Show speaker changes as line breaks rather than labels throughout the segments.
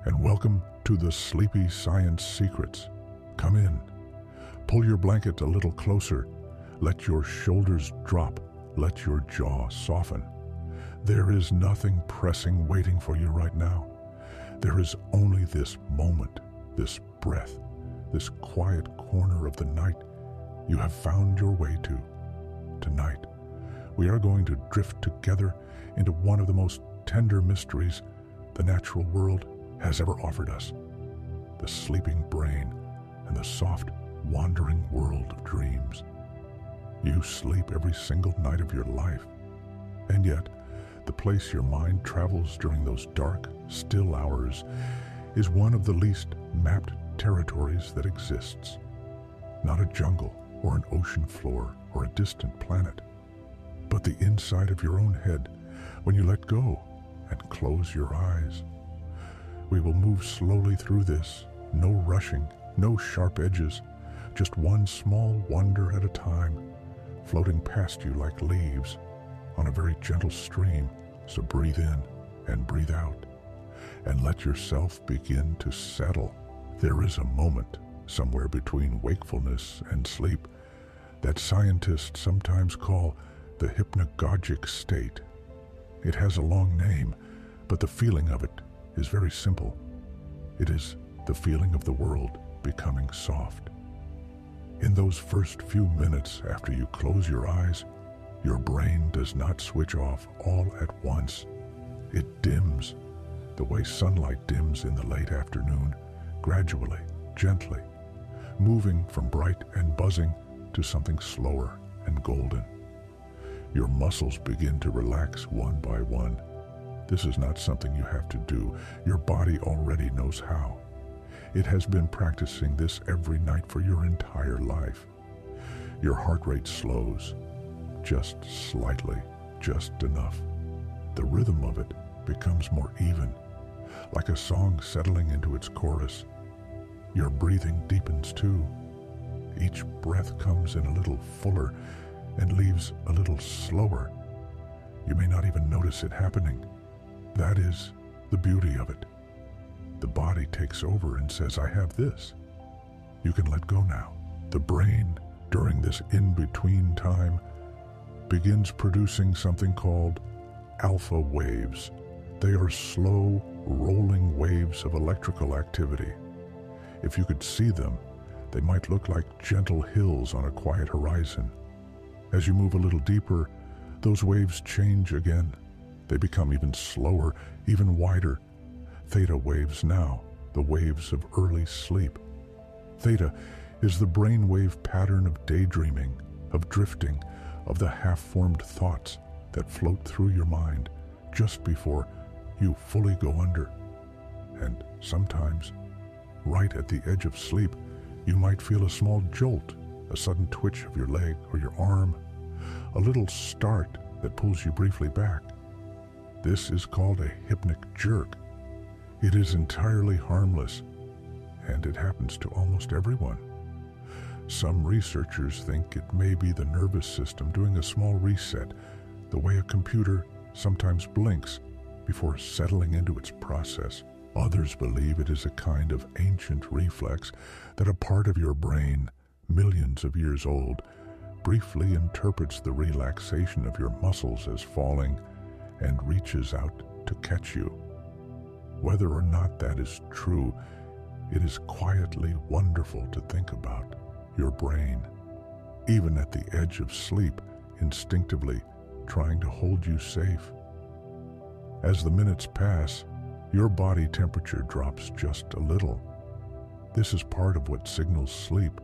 and welcome to the Sleepy Science Secrets. Come in. Pull your blanket a little closer. Let your shoulders drop. Let your jaw soften. There is nothing pressing waiting for you right now. There is only this moment, this breath, this quiet corner of the night you have found your way to. Tonight, we are going to drift together into one of the most tender mysteries the natural world has ever offered us: the sleeping brain and the soft, wandering world of dreams. You sleep every single night of your life, and yet the place your mind travels during those dark, still hours is one of the least mapped territories that exists. Not a jungle or an ocean floor or a distant planet, but the inside of your own head when you let go and close your eyes. We will move slowly through this, no rushing, no sharp edges, just one small wonder at a time, floating past you like leaves on a very gentle stream. So breathe in and breathe out, and let yourself begin to settle. There is a moment somewhere between wakefulness and sleep that scientists sometimes call the hypnagogic state. It has a long name, but the feeling of it is very simple. It is the feeling of the world becoming soft. In those first few minutes after you close your eyes, your brain does not switch off all at once. It dims, the way sunlight dims in the late afternoon, gradually, gently, moving from bright and buzzing to something slower and golden. Your muscles begin to relax one by one. This is not something you have to do. Your body already knows how. It has been practicing this every night for your entire life. Your heart rate slows, just slightly, just enough. The rhythm of it becomes more even, like a song settling into its chorus. Your breathing deepens too. Each breath comes in a little fuller and leaves a little slower. You may not even notice it happening. That is the beauty of it. The body takes over and says, I have this. You can let go now. The brain, during this in-between time, begins producing something called alpha waves. They are slow, rolling waves of electrical activity. If you could see them, they might look like gentle hills on a quiet horizon. As you move a little deeper, those waves change again. They become even slower, even wider. Theta waves now, the waves of early sleep. Theta is the brainwave pattern of daydreaming, of drifting, of the half-formed thoughts that float through your mind just before you fully go under. And sometimes, right at the edge of sleep, you might feel a small jolt, a sudden twitch of your leg or your arm, a little start that pulls you briefly back. This is called a hypnic jerk. It is entirely harmless, and it happens to almost everyone. Some researchers think it may be the nervous system doing a small reset, the way a computer sometimes blinks before settling into its process. Others believe it is a kind of ancient reflex that a part of your brain, millions of years old, briefly interprets the relaxation of your muscles as falling and reaches out to catch you. Whether or not that is true, it is quietly wonderful to think about. Your brain, even at the edge of sleep, instinctively trying to hold you safe. As the minutes pass, your body temperature drops just a little. This is part of what signals sleep.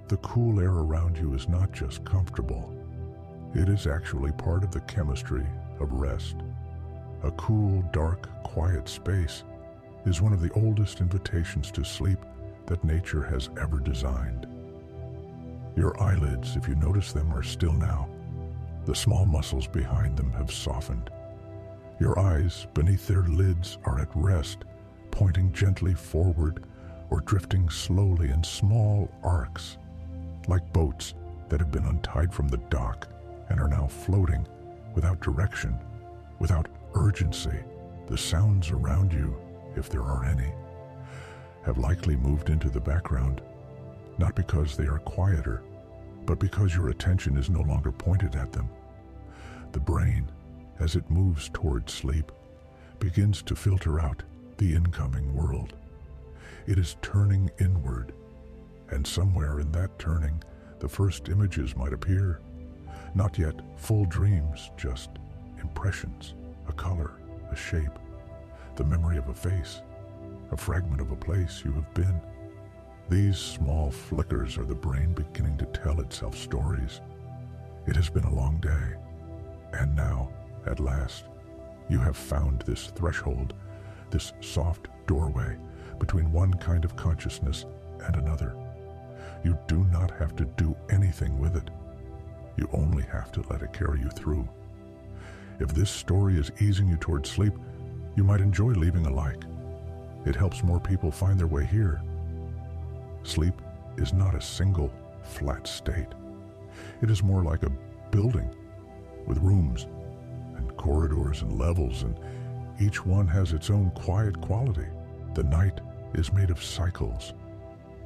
The cool air around you is not just comfortable. It is actually part of the chemistry of rest. A cool, dark, quiet space is one of the oldest invitations to sleep that nature has ever designed. Your eyelids, if you notice them, are still now. The small muscles behind them have softened. Your eyes beneath their lids are at rest, pointing gently forward or drifting slowly in small arcs, like boats that have been untied from the dock and are now floating without direction, without urgency. The sounds around you if there are any, have likely moved into the background, not because they are quieter, but because your attention is no longer pointed at them. The brain, as it moves toward sleep, begins to filter out the incoming world. It is turning inward, and somewhere in that turning, the first images might appear. Not yet full dreams, just impressions, a color, a shape, the memory of a face, a fragment of a place you have been. These small flickers are the brain beginning to tell itself stories. It has been a long day, and now, at last, you have found this threshold, this soft doorway between one kind of consciousness and another. You do not have to do anything with it. You only have to let it carry you through. If this story is easing you toward sleep, you might enjoy leaving a like. It helps more people find their way here. Sleep is not a single, flat state. It is more like a building with rooms and corridors and levels, and each one has its own quiet quality. The night is made of cycles.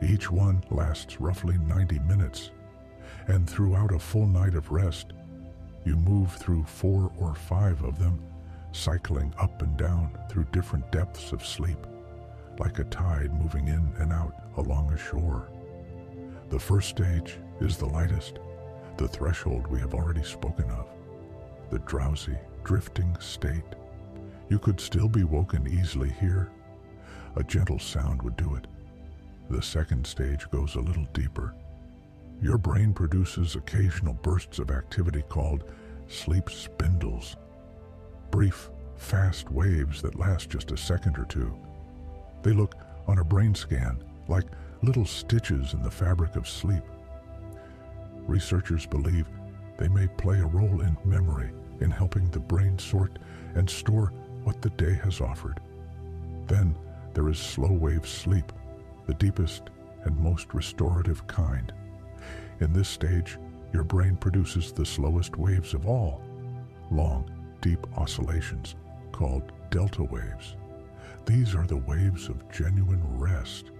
Each one lasts roughly 90 minutes, and throughout a full night of rest, you move through 4 or 5 of them, cycling up and down through different depths of sleep, like a tide moving in and out along a shore. The first stage is the lightest, the threshold we have already spoken of, the drowsy, drifting state. You could still be woken easily here. A gentle sound would do it. The second stage goes a little deeper. Your brain produces occasional bursts of activity called sleep spindles, brief, fast waves that last just a second or two. They look on a brain scan like little stitches in the fabric of sleep. Researchers believe they may play a role in memory, in helping the brain sort and store what the day has offered. Then there is slow wave sleep, the deepest and most restorative kind. In this stage, your brain produces the slowest waves of all, long, deep oscillations called delta waves. These are the waves of genuine rest,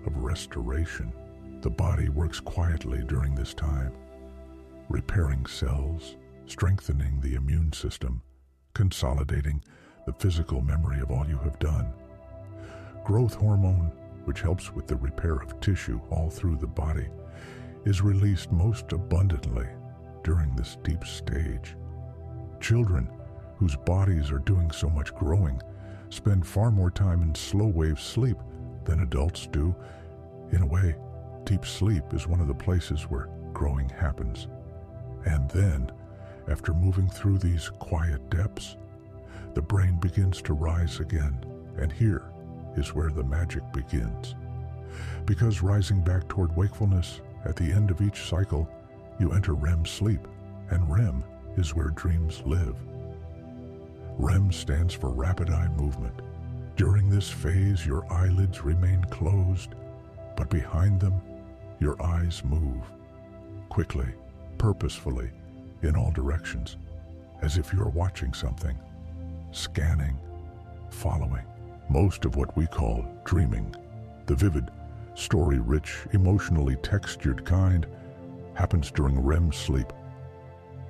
of restoration. The body works quietly during this time, repairing cells, strengthening the immune system, consolidating the physical memory of all you have done. Growth hormone, which helps with the repair of tissue all through the body, is released most abundantly during this deep stage. Children, whose bodies are doing so much growing, spend far more time in slow-wave sleep than adults do. In a way, deep sleep is one of the places where growing happens. And then, after moving through these quiet depths, the brain begins to rise again, and here is where the magic begins. Because rising back toward wakefulness, at the end of each cycle, you enter REM sleep, and REM is where dreams live. REM stands for rapid eye movement. During this phase, your eyelids remain closed, but behind them, your eyes move, quickly, purposefully, in all directions, as if you're watching something, scanning, following. Most of what we call dreaming, the vivid, story-rich, emotionally textured kind, happens during REM sleep.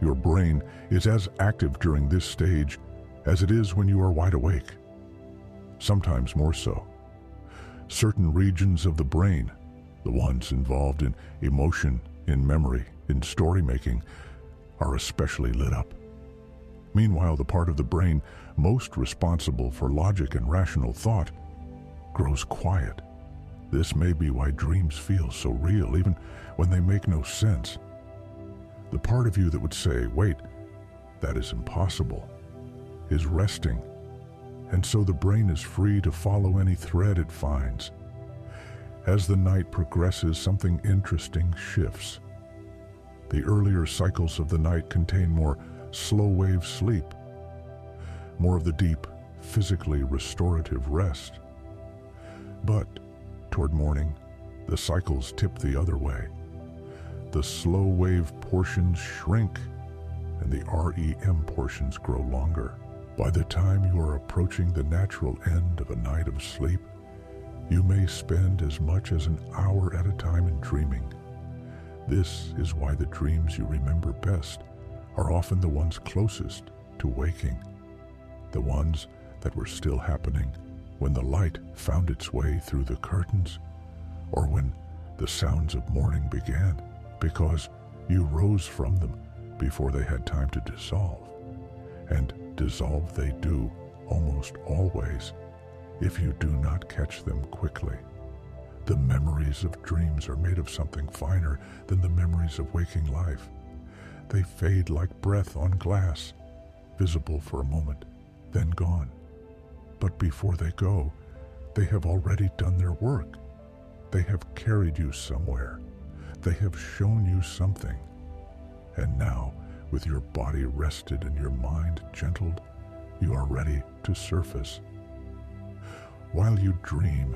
Your brain is as active during this stage as it is when you are wide awake, sometimes more so. Certain regions of the brain, the ones involved in emotion, in memory, in story-making, are especially lit up. Meanwhile, the part of the brain most responsible for logic and rational thought grows quiet. This may be why dreams feel so real, even when they make no sense. The part of you that would say, wait, that is impossible, is resting, and so the brain is free to follow any thread it finds. As the night progresses, something interesting shifts. The earlier cycles of the night contain more slow-wave sleep, more of the deep, physically restorative rest. But toward morning, the cycles tip the other way. The slow-wave portions shrink, and the REM portions grow longer. By the time you are approaching the natural end of a night of sleep, you may spend as much as an hour at a time in dreaming. This is why the dreams you remember best are often the ones closest to waking, the ones that were still happening when the light found its way through the curtains, or when the sounds of morning began, because you rose from them before they had time to dissolve. And dissolve they do, almost always, if you do not catch them quickly. The memories of dreams are made of something finer than the memories of waking life. They fade like breath on glass, visible for a moment, then gone. But before they go, they have already done their work. They have carried you somewhere. They have shown you something. And now, with your body rested and your mind gentled, you are ready to surface. While you dream,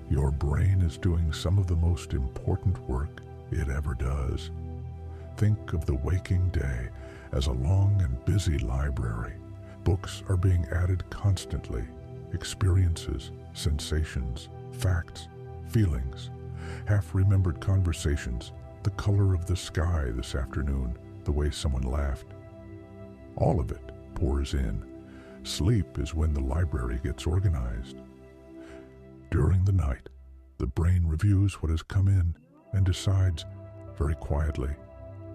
your brain is doing some of the most important work it ever does. Think of the waking day as a long and busy library. Books are being added constantly. Experiences, sensations, facts, feelings, half-remembered conversations, the color of the sky this afternoon, the way someone laughed. All of it pours in. Sleep is when the library gets organized. During the night, the brain reviews what has come in and decides, very quietly,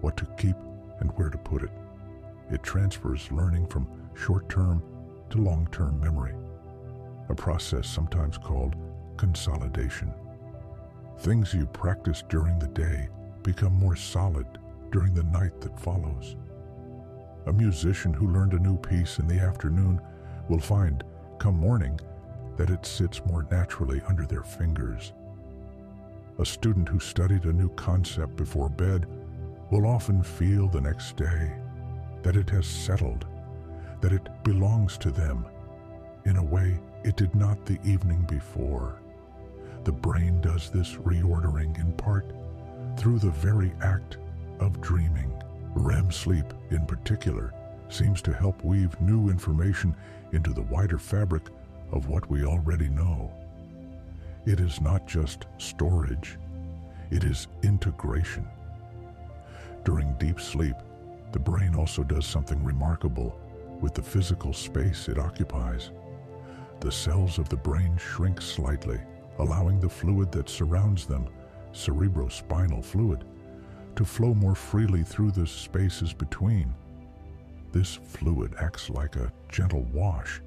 what to keep and where to put it. It transfers learning from short-term to long-term memory, a process sometimes called consolidation. Things you practice during the day become more solid during the night that follows. A musician who learned a new piece in the afternoon will find, come morning, that it sits more naturally under their fingers. A student who studied a new concept before bed will often feel the next day that it has settled, that it belongs to them in a way it did not the evening before. The brain does this reordering in part through the very act of dreaming. REM sleep, in particular, seems to help weave new information into the wider fabric of what we already know. It is not just storage, it is integration. During deep sleep, the brain also does something remarkable with the physical space it occupies. The cells of the brain shrink slightly, allowing the fluid that surrounds them, cerebrospinal fluid, to flow more freely through the spaces between. This fluid acts like a gentle wash,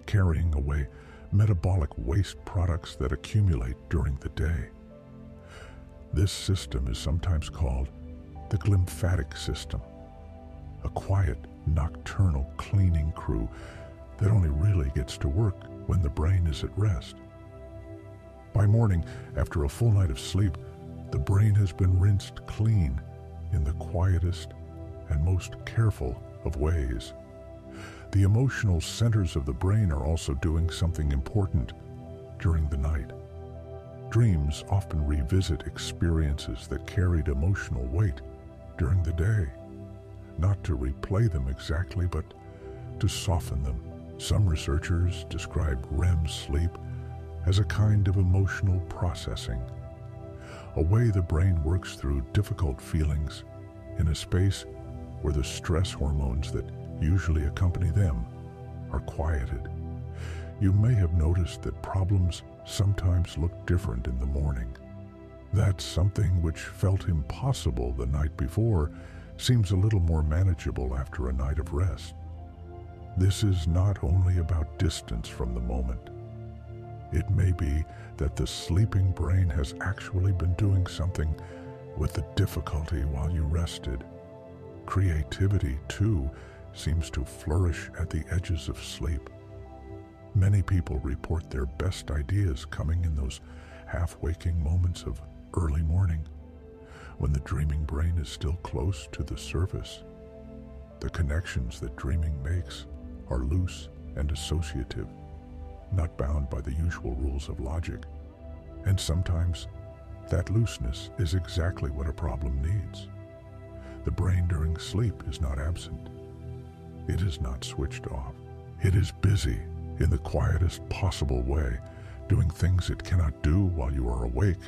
carrying away metabolic waste products that accumulate during the day. This system is sometimes called the glymphatic system, a quiet, nocturnal cleaning crew that only really gets to work when the brain is at rest. By morning, after a full night of sleep, the brain has been rinsed clean in the quietest and most careful of ways. The emotional centers of the brain are also doing something important during the night. Dreams often revisit experiences that carried emotional weight during the day, not to replay them exactly, but to soften them. Some researchers describe REM sleep as a kind of emotional processing, a way the brain works through difficult feelings in a space where the stress hormones that usually accompany them are quieted. You may have noticed that problems sometimes look different in the morning. That something which felt impossible the night before seems a little more manageable after a night of rest. This is not only about distance from the moment. It may be that the sleeping brain has actually been doing something with the difficulty while you rested. Creativity, too, seems to flourish at the edges of sleep. Many people report their best ideas coming in those half-waking moments of early morning, when the dreaming brain is still close to the surface. The connections that dreaming makes are loose and associative, not bound by the usual rules of logic. And sometimes that looseness is exactly what a problem needs. The brain during sleep is not absent. It is not switched off. It is busy in the quietest possible way, doing things it cannot do while you are awake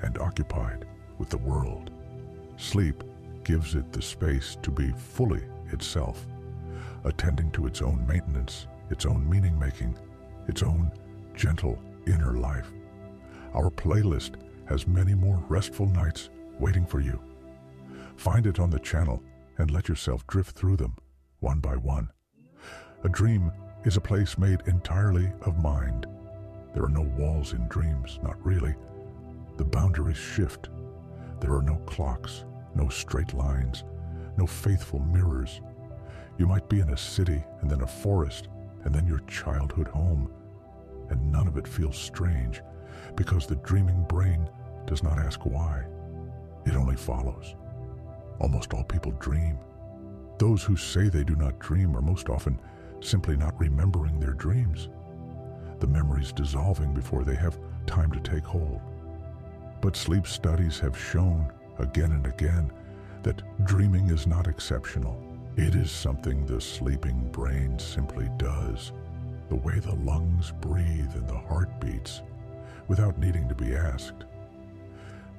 and occupied with the world. Sleep gives it the space to be fully itself, attending to its own maintenance, its own meaning-making, its own gentle inner life. Our playlist has many more restful nights waiting for you. Find it on the channel and let yourself drift through them, one by one. A dream is a place made entirely of mind. There are no walls in dreams, not really. The boundaries shift. There are no clocks, no straight lines, no faithful mirrors. You might be in a city and then a forest and then your childhood home, and none of it feels strange because the dreaming brain does not ask why. It only follows. Almost all people dream. Those who say they do not dream are most often simply not remembering their dreams, the memories dissolving before they have time to take hold. But sleep studies have shown again and again that dreaming is not exceptional. It is something the sleeping brain simply does, the way the lungs breathe and the heart beats, without needing to be asked.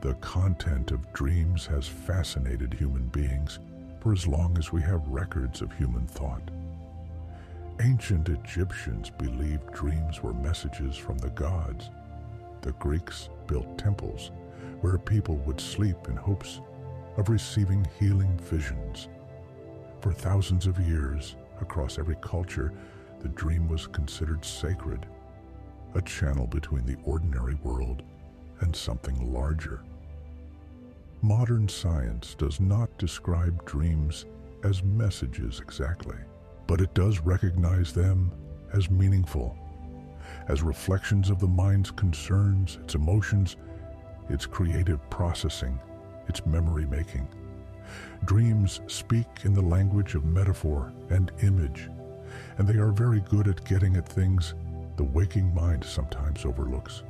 The content of dreams has fascinated human beings for as long as we have records of human thought. Ancient Egyptians believed dreams were messages from the gods. The Greeks built temples where people would sleep in hopes of receiving healing visions. For thousands of years, across every culture, the dream was considered sacred, a channel between the ordinary world and something larger. Modern science does not describe dreams as messages exactly, but it does recognize them as meaningful, as reflections of the mind's concerns, its emotions, its creative processing, its memory-making. Dreams speak in the language of metaphor and image, and they are very good at getting at things the waking mind sometimes overlooks.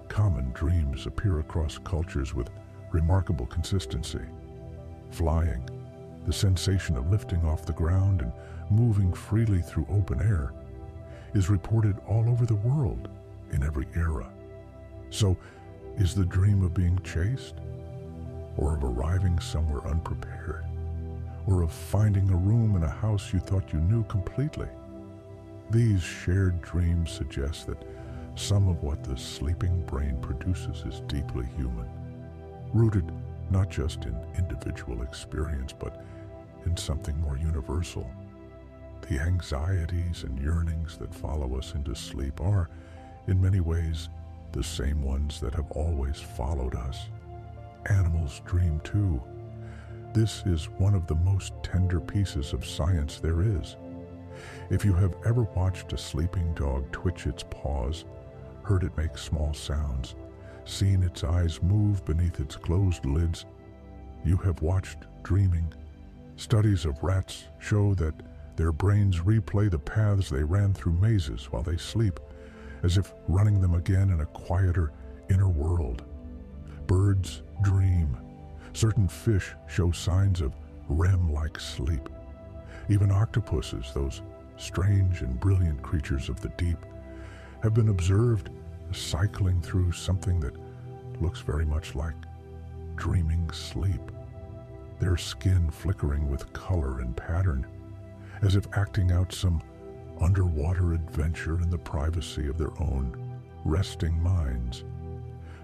Common dreams appear across cultures with remarkable consistency. Flying, the sensation of lifting off the ground and moving freely through open air, is reported all over the world in every era. So, is the dream of being chased? Or of arriving somewhere unprepared? Or of finding a room in a house you thought you knew completely? These shared dreams suggest that some of what the sleeping brain produces is deeply human, rooted not just in individual experience, but in something more universal. The anxieties and yearnings that follow us into sleep are, in many ways, the same ones that have always followed us. Animals dream too. This is one of the most tender pieces of science there is. If you have ever watched a sleeping dog twitch its paws, heard it make small sounds, seen its eyes move beneath its closed lids, you have watched dreaming. Studies of rats show that their brains replay the paths they ran through mazes while they sleep, as if running them again in a quieter inner world. Birds dream. Certain fish show signs of REM-like sleep. Even octopuses, those strange and brilliant creatures of the deep, have been observed cycling through something that looks very much like dreaming sleep. Their skin flickering with color and pattern, as if acting out some underwater adventure in the privacy of their own resting minds.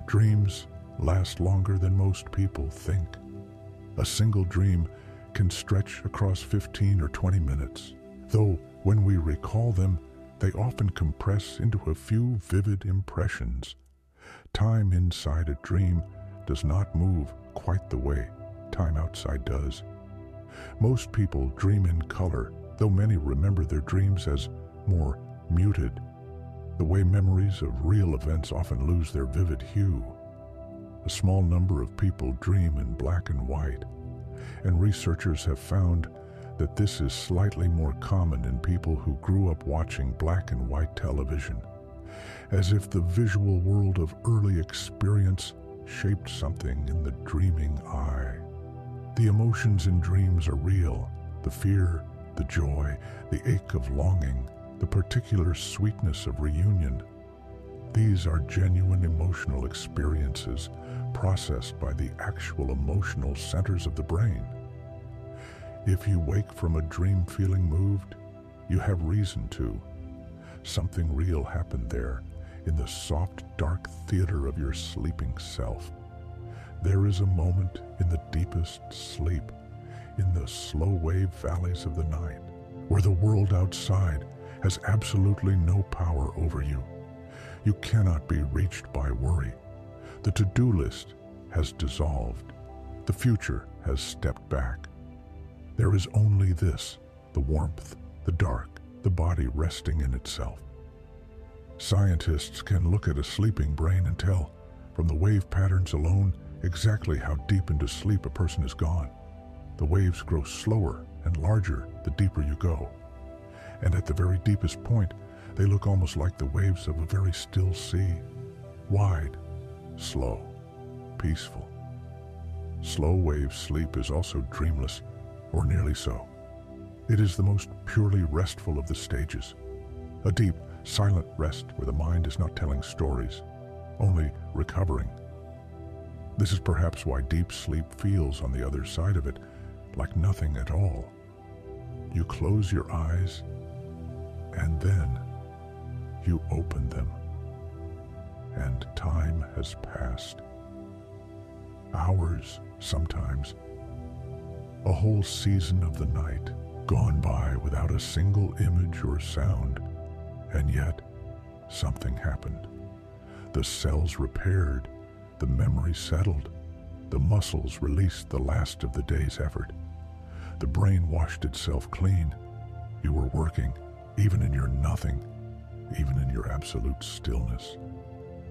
Dreams last longer than most people think. A single dream can stretch across 15 or 20 minutes, though when we recall them, they often compress into a few vivid impressions. Time inside a dream does not move quite the way time outside does. Most people dream in color, though many remember their dreams as more muted, the way memories of real events often lose their vivid hue. A small number of people dream in black and white, and researchers have found that this is slightly more common in people who grew up watching black and white television, as if the visual world of early experience shaped something in the dreaming eye. The emotions in dreams are real: the fear, the joy, the ache of longing, the particular sweetness of reunion. These are genuine emotional experiences processed by the actual emotional centers of the brain. If you wake from a dream feeling moved, you have reason to. Something real happened there, in the soft, dark theater of your sleeping self. There is a moment in the deepest sleep, in the slow-wave valleys of the night, where the world outside has absolutely no power over you. You cannot be reached by worry. The to-do list has dissolved. The future has stepped back. There is only this, the warmth, the dark, the body resting in itself. Scientists can look at a sleeping brain and tell, from the wave patterns alone, exactly how deep into sleep a person has gone. The waves grow slower and larger the deeper you go. And at the very deepest point, they look almost like the waves of a very still sea. Wide, slow, peaceful. Slow wave sleep is also dreamless, or nearly so. It is the most purely restful of the stages. A deep, silent rest where the mind is not telling stories, only recovering. This is perhaps why deep sleep feels, on the other side of it, like nothing at all. You close your eyes, and then you open them, and time has passed. Hours, sometimes. A whole season of the night gone by without a single image or sound, and yet something happened. The cells repaired, the memory settled, the muscles released the last of the day's effort. The brain washed itself clean. You were working, even in your nothing, even in your absolute stillness.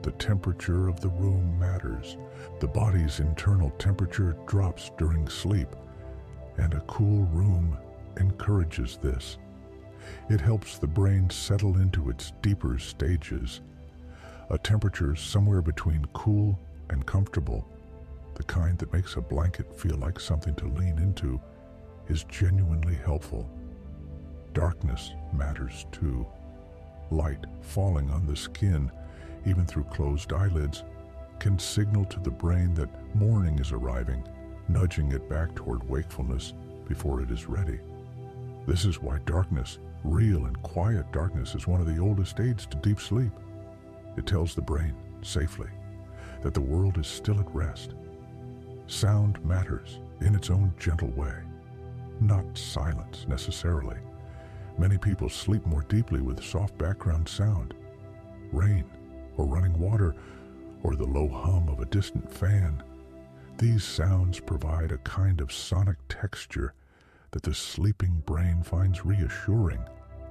The temperature of the room matters. The body's internal temperature drops during sleep, and a cool room encourages this. It helps the brain settle into its deeper stages. A temperature somewhere between cool and comfortable, the kind that makes a blanket feel like something to lean into, is genuinely helpful. Darkness matters too. Light falling on the skin, even through closed eyelids, can signal to the brain that morning is arriving, nudging it back toward wakefulness before it is ready. This is why darkness, real and quiet darkness, is one of the oldest aids to deep sleep. It tells the brain, safely, that the world is still at rest. Sound matters in its own gentle way, not silence necessarily. Many people sleep more deeply with soft background sound, rain or running water, or the low hum of a distant fan. These sounds provide a kind of sonic texture that the sleeping brain finds reassuring,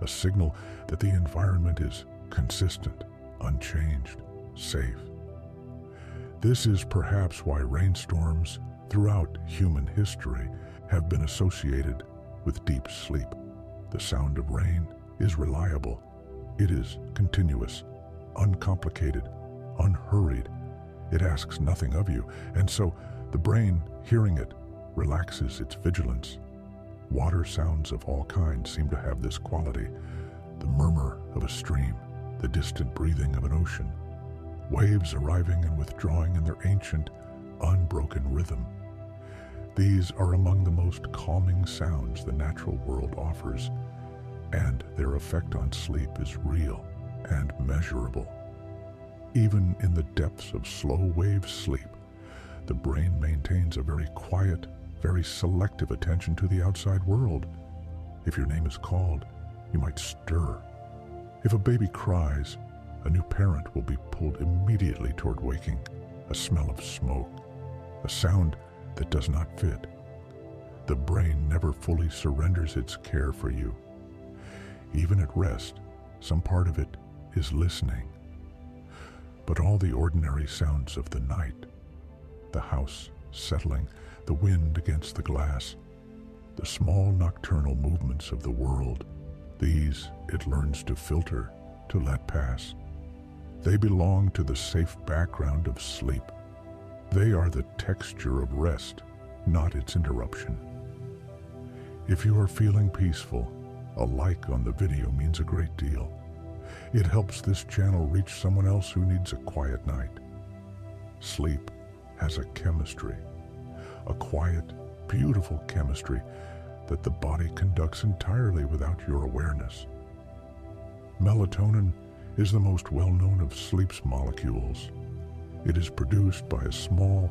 a signal that the environment is consistent, unchanged, safe. This is perhaps why rainstorms throughout human history have been associated with deep sleep. The sound of rain is reliable. It is continuous, uncomplicated, unhurried. It asks nothing of you, and so the brain, hearing it, relaxes its vigilance. Water sounds of all kinds seem to have this quality: the murmur of a stream, the distant breathing of an ocean, waves arriving and withdrawing in their ancient, unbroken rhythm. These are among the most calming sounds the natural world offers, and their effect on sleep is real and measurable. Even in the depths of slow-wave sleep, the brain maintains a very quiet, very selective attention to the outside world. If your name is called, you might stir. If a baby cries, a new parent will be pulled immediately toward waking. A smell of smoke, a sound that does not fit. The brain never fully surrenders its care for you. Even at rest, some part of it is listening. But all the ordinary sounds of the night, the house settling, the wind against the glass, the small nocturnal movements of the world, these it learns to filter, to let pass. They belong to the safe background of sleep. They are the texture of rest, not its interruption. If you are feeling peaceful, A like on the video means a great deal. It helps this channel reach someone else who needs a quiet night. Sleep has a chemistry, a quiet, beautiful chemistry that the body conducts entirely without your awareness. Melatonin is the most well-known of sleep's molecules. It is produced by a small,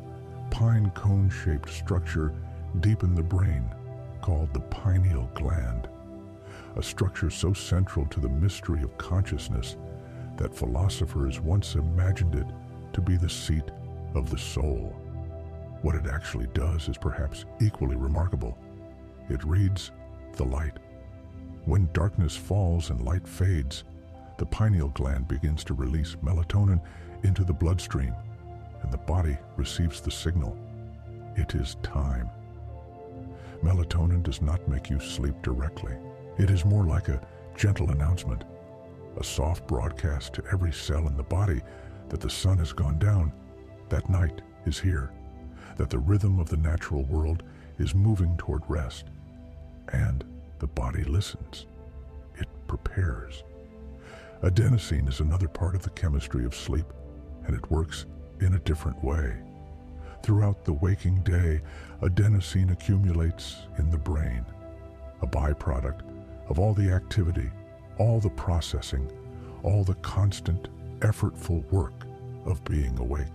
pine cone-shaped structure deep in the brain called the pineal gland, a structure so central to the mystery of consciousness that philosophers once imagined it to be the seat of the soul. What it actually does is perhaps equally remarkable. It reads the light. When darkness falls and light fades, the pineal gland begins to release melatonin into the bloodstream, and the body receives the signal. It is time. Melatonin does not make you sleep directly. It is more like a gentle announcement, a soft broadcast to every cell in the body that the sun has gone down, that night is here, that the rhythm of the natural world is moving toward rest. And the body listens. It prepares. Adenosine is another part of the chemistry of sleep, and it works in a different way. Throughout the waking day, adenosine accumulates in the brain, a byproduct of all the activity, all the processing, all the constant, effortful work of being awake.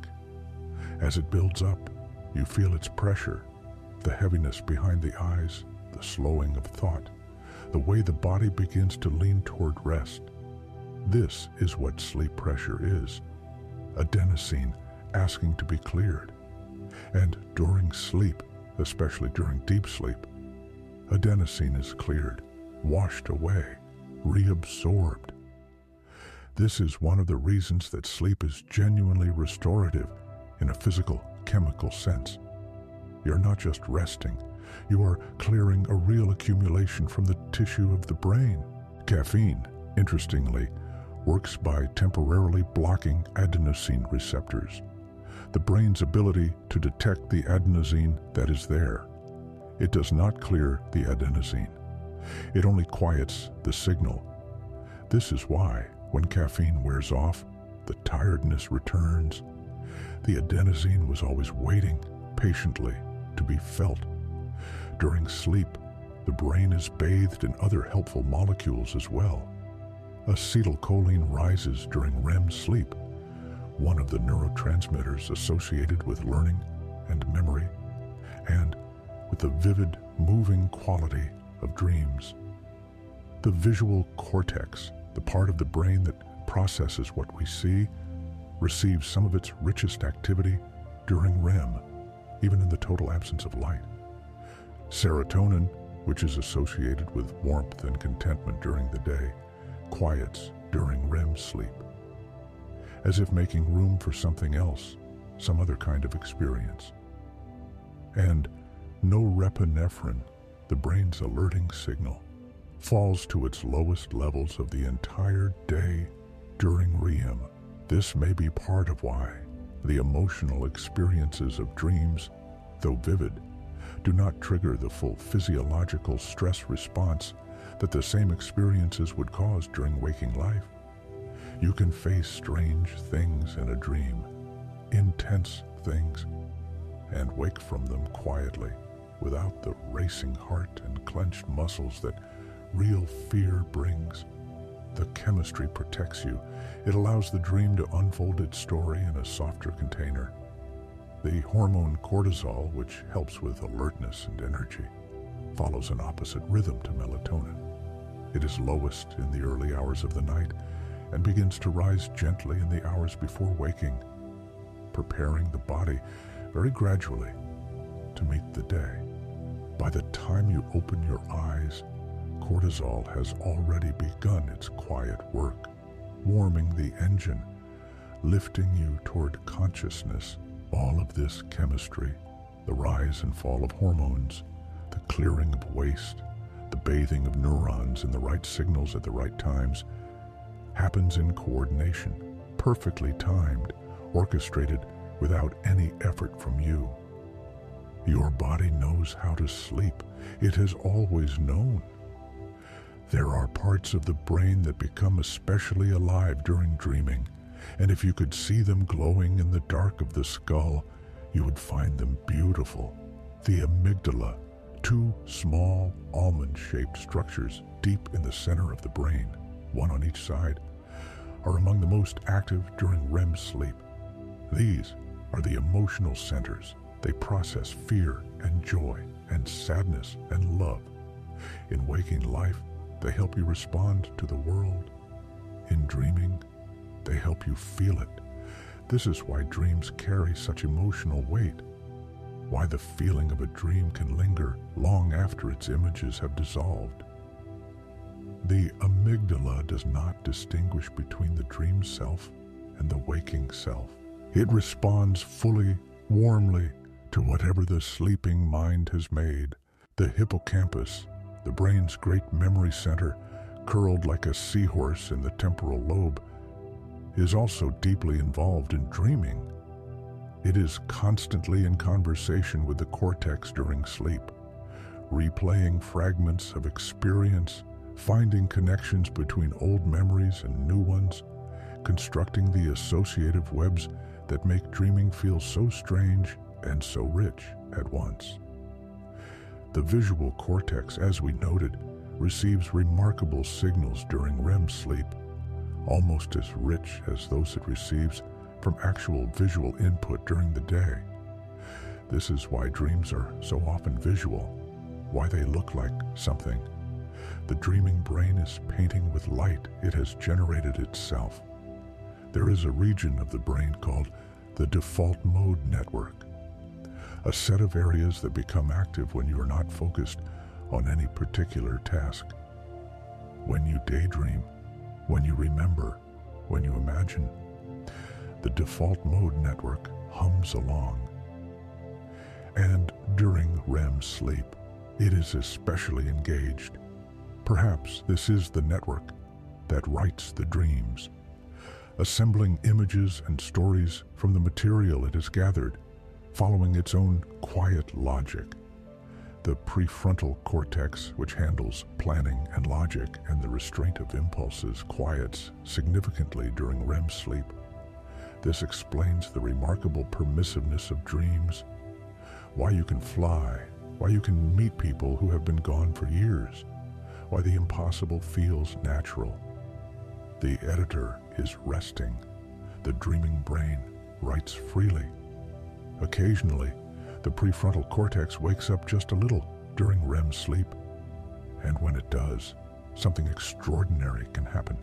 As it builds up, you feel its pressure, the heaviness behind the eyes, the slowing of thought, the way the body begins to lean toward rest. This is what sleep pressure is. Adenosine asking to be cleared. And during sleep, especially during deep sleep, adenosine is cleared, washed away, reabsorbed. This is one of the reasons that sleep is genuinely restorative in a physical, chemical sense. You're not just resting, you are clearing a real accumulation from the tissue of the brain. Caffeine, interestingly, works by temporarily blocking adenosine receptors, the brain's ability to detect the adenosine that is there. It does not clear the adenosine. It only quiets the signal. This is why, when caffeine wears off, the tiredness returns. The adenosine was always waiting patiently to be felt. During sleep, the brain is bathed in other helpful molecules as well. Acetylcholine rises during REM sleep, one of the neurotransmitters associated with learning and memory, and with the vivid, moving quality of dreams. The visual cortex, the part of the brain that processes what we see, receives some of its richest activity during REM, even in the total absence of light. Serotonin, which is associated with warmth and contentment during the day, quiets during REM sleep, as if making room for something else, some other kind of experience. And norepinephrine, the brain's alerting signal, falls to its lowest levels of the entire day during REM. This may be part of why the emotional experiences of dreams, though vivid, do not trigger the full physiological stress response that the same experiences would cause during waking life. You can face strange things in a dream, intense things, and wake from them quietly, without the racing heart and clenched muscles that real fear brings. The chemistry protects you. It allows the dream to unfold its story in a softer container. The hormone cortisol, which helps with alertness and energy, follows an opposite rhythm to melatonin. It is lowest in the early hours of the night and begins to rise gently in the hours before waking, preparing the body very gradually to meet the day. By the time you open your eyes, cortisol has already begun its quiet work, warming the engine, lifting you toward consciousness. All of this chemistry, the rise and fall of hormones, the clearing of waste, the bathing of neurons in the right signals at the right times, happens in coordination, perfectly timed, orchestrated without any effort from you. Your body knows how to sleep. It has always known. There are parts of the brain that become especially alive during dreaming, and if you could see them glowing in the dark of the skull, you would find them beautiful. The amygdala, two small almond-shaped structures deep in the center of the brain, one on each side, are among the most active during REM sleep. These are the emotional centers. They process fear and joy and sadness and love. In waking life, they help you respond to the world. In dreaming, they help you feel it. This is why dreams carry such emotional weight, why the feeling of a dream can linger long after its images have dissolved. The amygdala does not distinguish between the dream self and the waking self. It responds fully, warmly, to whatever the sleeping mind has made. The hippocampus, the brain's great memory center, curled like a seahorse in the temporal lobe, is also deeply involved in dreaming. It is constantly in conversation with the cortex during sleep, replaying fragments of experience, finding connections between old memories and new ones, constructing the associative webs that make dreaming feel so strange and so rich at once. The visual cortex, as we noted, receives remarkable signals during REM sleep, almost as rich as those it receives from actual visual input during the day. This is why dreams are so often visual, why they look like something. The dreaming brain is painting with light it has generated itself. There is a region of the brain called the default mode network, a set of areas that become active when you are not focused on any particular task. When you daydream, when you remember, when you imagine, the default mode network hums along. And during REM sleep, it is especially engaged. Perhaps this is the network that writes the dreams, assembling images and stories from the material it has gathered, following its own quiet logic. The prefrontal cortex, which handles planning and logic and the restraint of impulses, quiets significantly during REM sleep. This explains the remarkable permissiveness of dreams, why you can fly, why you can meet people who have been gone for years, why the impossible feels natural. The editor is resting. The dreaming brain writes freely. Occasionally, the prefrontal cortex wakes up just a little during REM sleep, and when it does, something extraordinary can happen.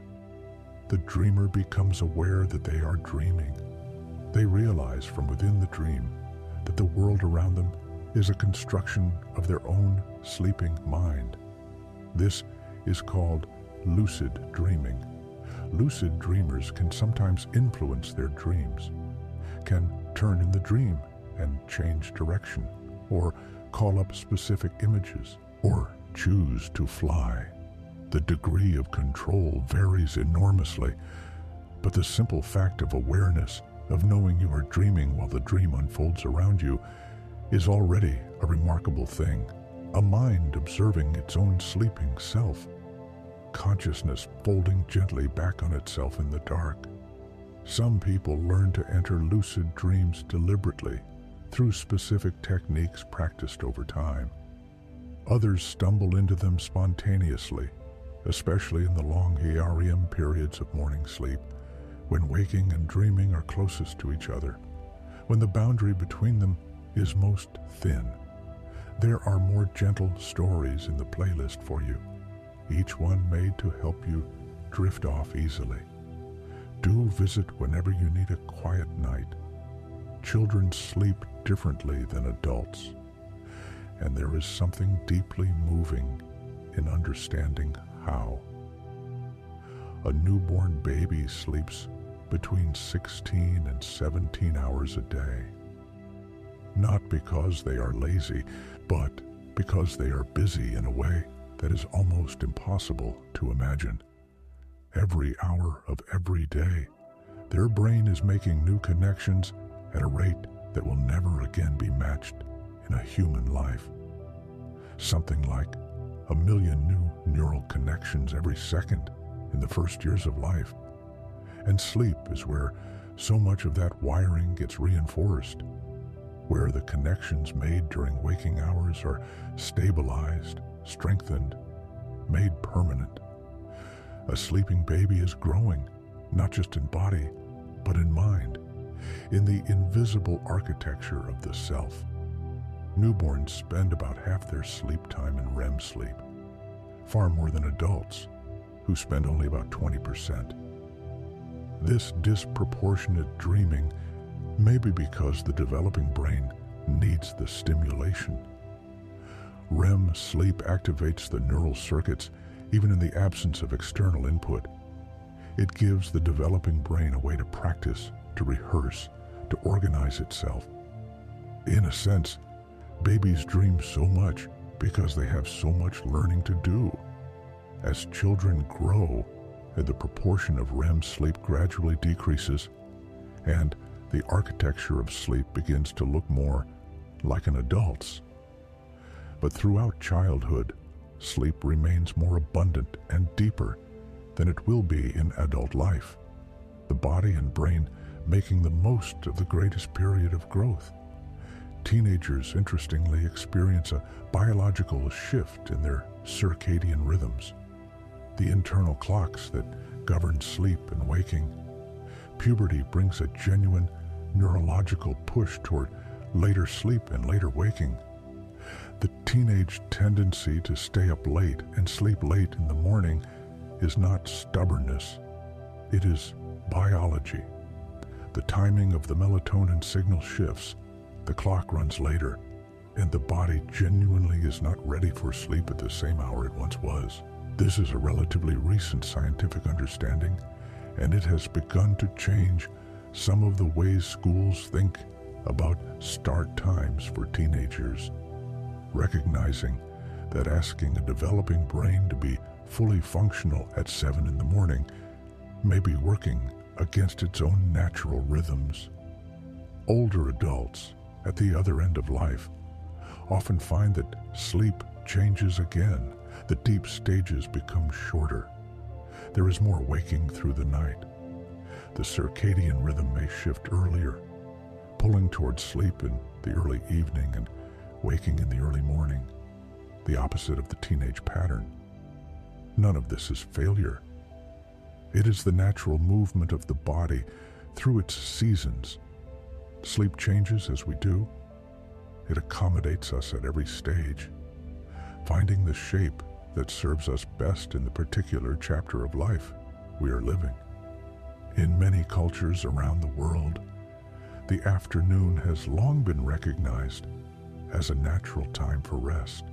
The dreamer becomes aware that they are dreaming. They realize from within the dream that the world around them is a construction of their own sleeping mind. This is called lucid dreaming. Lucid dreamers can sometimes influence their dreams, can turn in the dream and change direction, or call up specific images, or choose to fly. The degree of control varies enormously, but the simple fact of awareness, of knowing you are dreaming while the dream unfolds around you, is already a remarkable thing. A mind observing its own sleeping self, consciousness folding gently back on itself in the dark. Some people learn to enter lucid dreams deliberately through specific techniques practiced over time. Others stumble into them spontaneously, especially in the long REM periods of morning sleep, when waking and dreaming are closest to each other, when the boundary between them is most thin. There are more gentle stories in the playlist for you, each one made to help you drift off easily. Do visit whenever you need a quiet night. Children sleep differently than adults, and there is something deeply moving in understanding how. A newborn baby sleeps between 16 and 17 hours a day. Not because they are lazy, but because they are busy in a way that is almost impossible to imagine. Every hour of every day, their brain is making new connections at a rate that will never again be matched in a human life. Something like 1 million new neural connections every second in the first years of life. And sleep is where so much of that wiring gets reinforced, where the connections made during waking hours are stabilized, strengthened, made permanent. A sleeping baby is growing, not just in body, but in mind, in the invisible architecture of the self. Newborns spend about half their sleep time in REM sleep, far more than adults, who spend only about 20%. This disproportionate dreaming may be because the developing brain needs the stimulation. REM sleep activates the neural circuits even in the absence of external input. It gives the developing brain a way to practice, to rehearse, to organize itself. In a sense, babies dream so much because they have so much learning to do. As children grow, the proportion of REM sleep gradually decreases, and the architecture of sleep begins to look more like an adult's. But throughout childhood, sleep remains more abundant and deeper than it will be in adult life, the body and brain making the most of the greatest period of growth. Teenagers, interestingly, experience a biological shift in their circadian rhythms, the internal clocks that govern sleep and waking. Puberty brings a genuine neurological push toward later sleep and later waking. The teenage tendency to stay up late and sleep late in the morning is not stubbornness, it is biology. The timing of the melatonin signal shifts, the clock runs later, and the body genuinely is not ready for sleep at the same hour it once was. This is a relatively recent scientific understanding, and it has begun to change some of the ways schools think about start times for teenagers, recognizing that asking a developing brain to be fully functional at 7 in the morning may be working against its own natural rhythms. Older adults, at the other end of life, often find that sleep changes again. The deep stages become shorter. There is more waking through the night. The circadian rhythm may shift earlier, pulling towards sleep in the early evening and waking in the early morning, the opposite of the teenage pattern. None of this is failure. It is the natural movement of the body through its seasons. Sleep changes as we do. It accommodates us at every stage, finding the shape that serves us best in the particular chapter of life we are living. In many cultures around the world, the afternoon has long been recognized as a natural time for rest,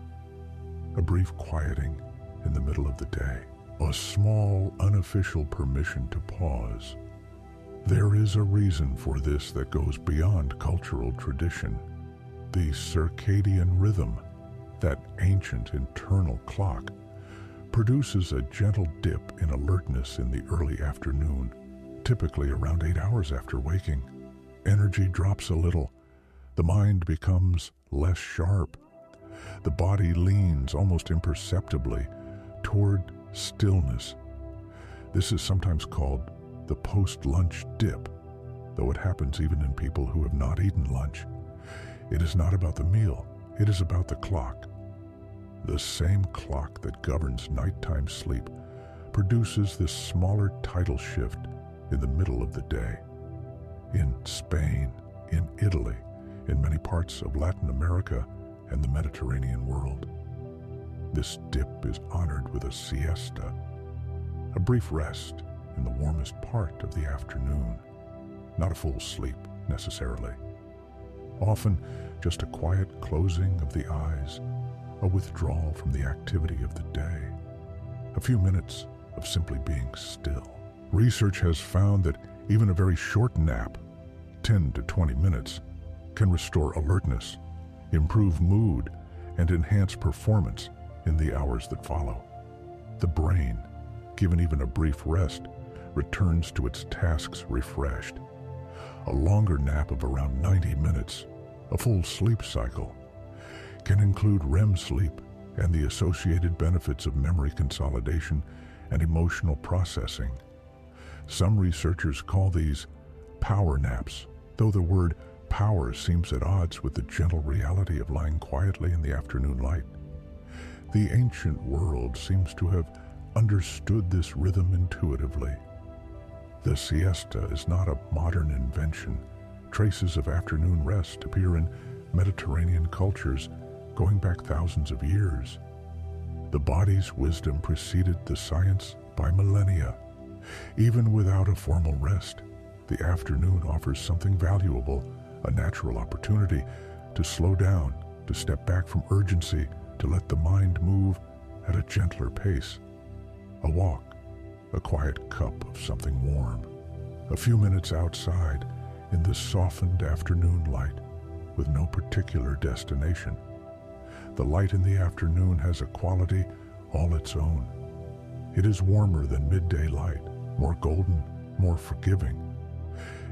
a brief quieting in the middle of the day, a small unofficial permission to pause. There is a reason for this that goes beyond cultural tradition. The circadian rhythm, that ancient internal clock, produces a gentle dip in alertness in the early afternoon, typically around 8 hours after waking. Energy drops a little. The mind becomes less sharp. The body leans almost imperceptibly toward stillness. This is sometimes called the post-lunch dip, though it happens even in people who have not eaten lunch. It is not about the meal, it is about the clock. The same clock that governs nighttime sleep produces this smaller tidal shift in the middle of the day. In Spain, in Italy, in many parts of Latin America and the Mediterranean world, this dip is honored with a siesta, a brief rest in the warmest part of the afternoon, not a full sleep necessarily. Often just a quiet closing of the eyes, a withdrawal from the activity of the day, a few minutes of simply being still. Research has found that even a very short nap, 10 to 20 minutes, can restore alertness, improve mood, and enhance performance in the hours that follow. The brain, given even a brief rest, returns to its tasks refreshed. A longer nap of around 90 minutes, a full sleep cycle, can include REM sleep and the associated benefits of memory consolidation and emotional processing. Some researchers call these power naps, though the word power seems at odds with the gentle reality of lying quietly in the afternoon light. The ancient world seems to have understood this rhythm intuitively. The siesta is not a modern invention. Traces of afternoon rest appear in Mediterranean cultures going back thousands of years. The body's wisdom preceded the science by millennia. Even without a formal rest, the afternoon offers something valuable, a natural opportunity to slow down, to step back from urgency, to let the mind move at a gentler pace. A walk, a quiet cup of something warm, a few minutes outside in the softened afternoon light with no particular destination. The light in the afternoon has a quality all its own. It is warmer than midday light, more golden, more forgiving.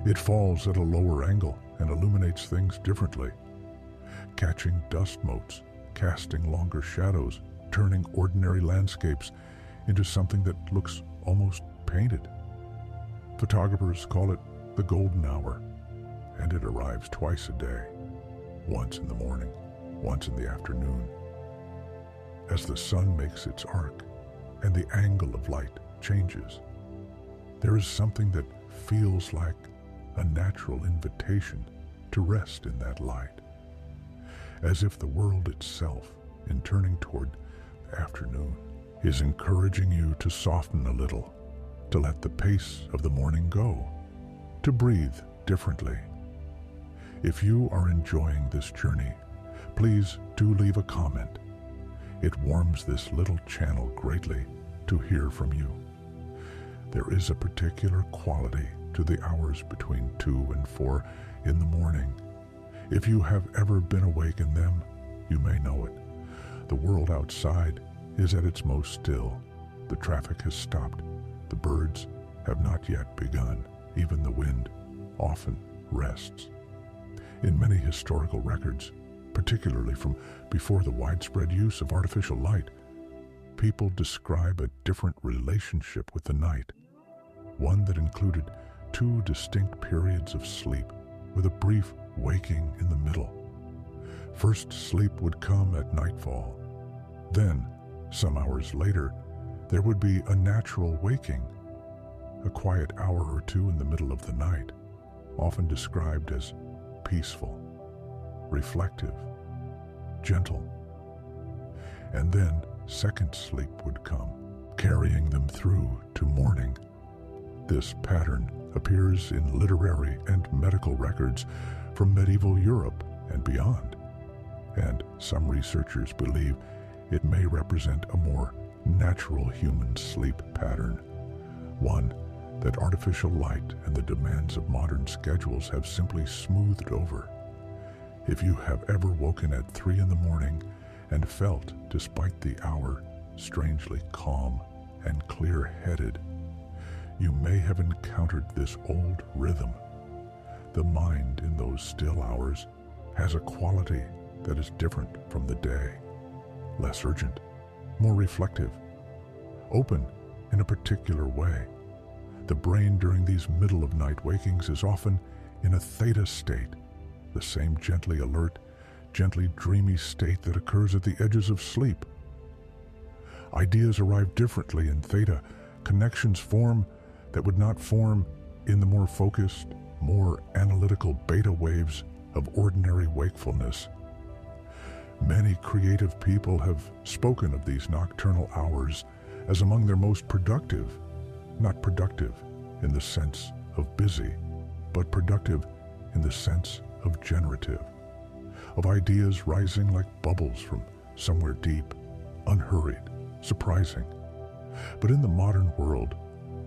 It falls at a lower angle and illuminates things differently, catching dust motes, casting longer shadows, turning ordinary landscapes into something that looks almost painted. Photographers call it the golden hour, and it arrives twice a day, once in the morning, once in the afternoon. As the sun makes its arc and the angle of light changes, there is something that feels like a natural invitation to rest in that light, as if the world itself, in turning toward the afternoon, is encouraging you to soften a little, to let the pace of the morning go, to breathe differently. If you are enjoying this journey, please do leave a comment. It warms this little channel greatly to hear from you. There is a particular quality to the hours between 2 and 4 in the morning. If you have ever been awake in them, you may know it. The world outside is at its most still. The traffic has stopped. The birds have not yet begun. Even the wind often rests. In many historical records, particularly from before the widespread use of artificial light, people describe a different relationship with the night, one that included 2 distinct periods of sleep with a brief waking in the middle. First sleep would come at nightfall. Then, some hours later, there would be a natural waking, a quiet hour or two in the middle of the night, often described as peaceful, reflective, gentle. And then second sleep would come, carrying them through to morning. This pattern appears in literary and medical records from medieval Europe and beyond, and some researchers believe it may represent a more natural human sleep pattern, one that artificial light and the demands of modern schedules have simply smoothed over. If you have ever woken at 3 in the morning and felt, despite the hour, strangely calm and clear-headed, you may have encountered this old rhythm. The mind in those still hours has a quality that is different from the day, less urgent, more reflective, open in a particular way. The brain during these middle-of-night wakings is often in a theta state, the same gently alert, gently dreamy state that occurs at the edges of sleep. Ideas arrive differently in theta. Connections form that would not form in the more focused, more analytical beta waves of ordinary wakefulness. Many creative people have spoken of these nocturnal hours as among their most productive, not productive in the sense of busy, but productive in the sense of generative, of ideas rising like bubbles from somewhere deep, unhurried, surprising. But in the modern world,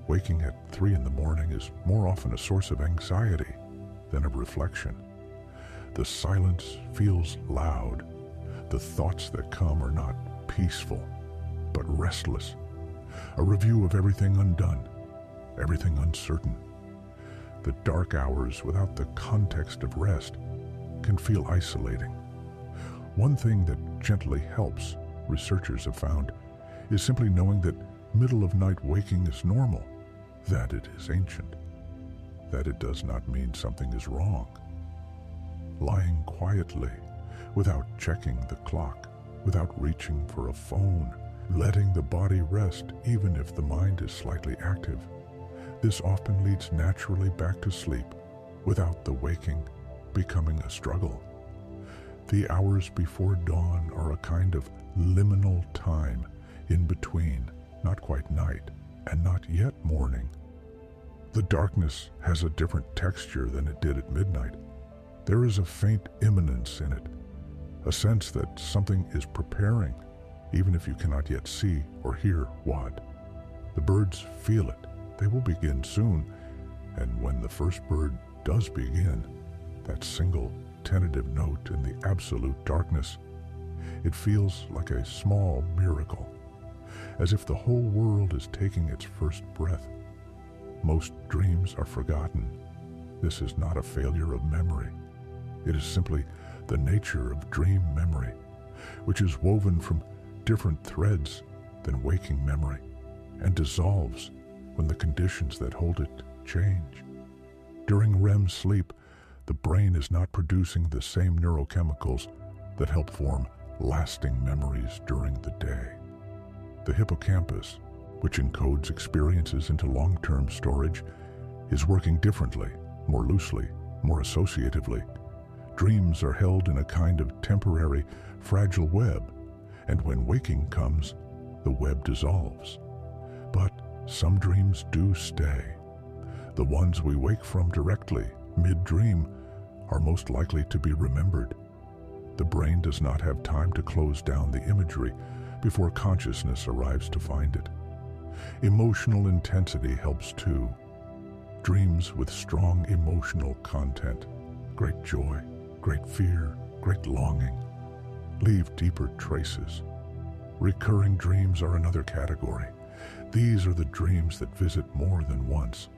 waking at 3 in the morning is more often a source of anxiety than of reflection. The silence feels loud. The thoughts that come are not peaceful, but restless. A review of everything undone, everything uncertain. The dark hours without the context of rest can feel isolating. One thing that gently helps researchers have found, is simply knowing that middle-of-night waking is normal, that it is ancient, that it does not mean something is wrong. Lying quietly, without checking the clock, without reaching for a phone, letting the body rest even if the mind is slightly active. This often leads naturally back to sleep, without the waking becoming a struggle. The hours before dawn are a kind of liminal time in between, not quite night and not yet morning. The darkness has a different texture than it did at midnight. There is a faint imminence in it, a sense that something is preparing, even if you cannot yet see or hear what. The birds feel it. They will begin soon, and when the first bird does begin, that single tentative note in the absolute darkness, it feels like a small miracle, as if the whole world is taking its first breath. Most dreams are forgotten. This is not a failure of memory. It is simply the nature of dream memory, which is woven from different threads than waking memory and dissolves when the conditions that hold it change. During REM sleep, the brain is not producing the same neurochemicals that help form lasting memories during the day. The hippocampus, which encodes experiences into long-term storage, is working differently, more loosely, more associatively. Dreams are held in a kind of temporary, fragile web, and when waking comes, the web dissolves. But some dreams do stay. The ones we wake from directly, mid-dream, are most likely to be remembered. The brain does not have time to close down the imagery before consciousness arrives to find it. Emotional intensity helps too. Dreams with strong emotional content, great joy, great fear, great longing, leave deeper traces. Recurring dreams are another category. These are the dreams that visit more than once,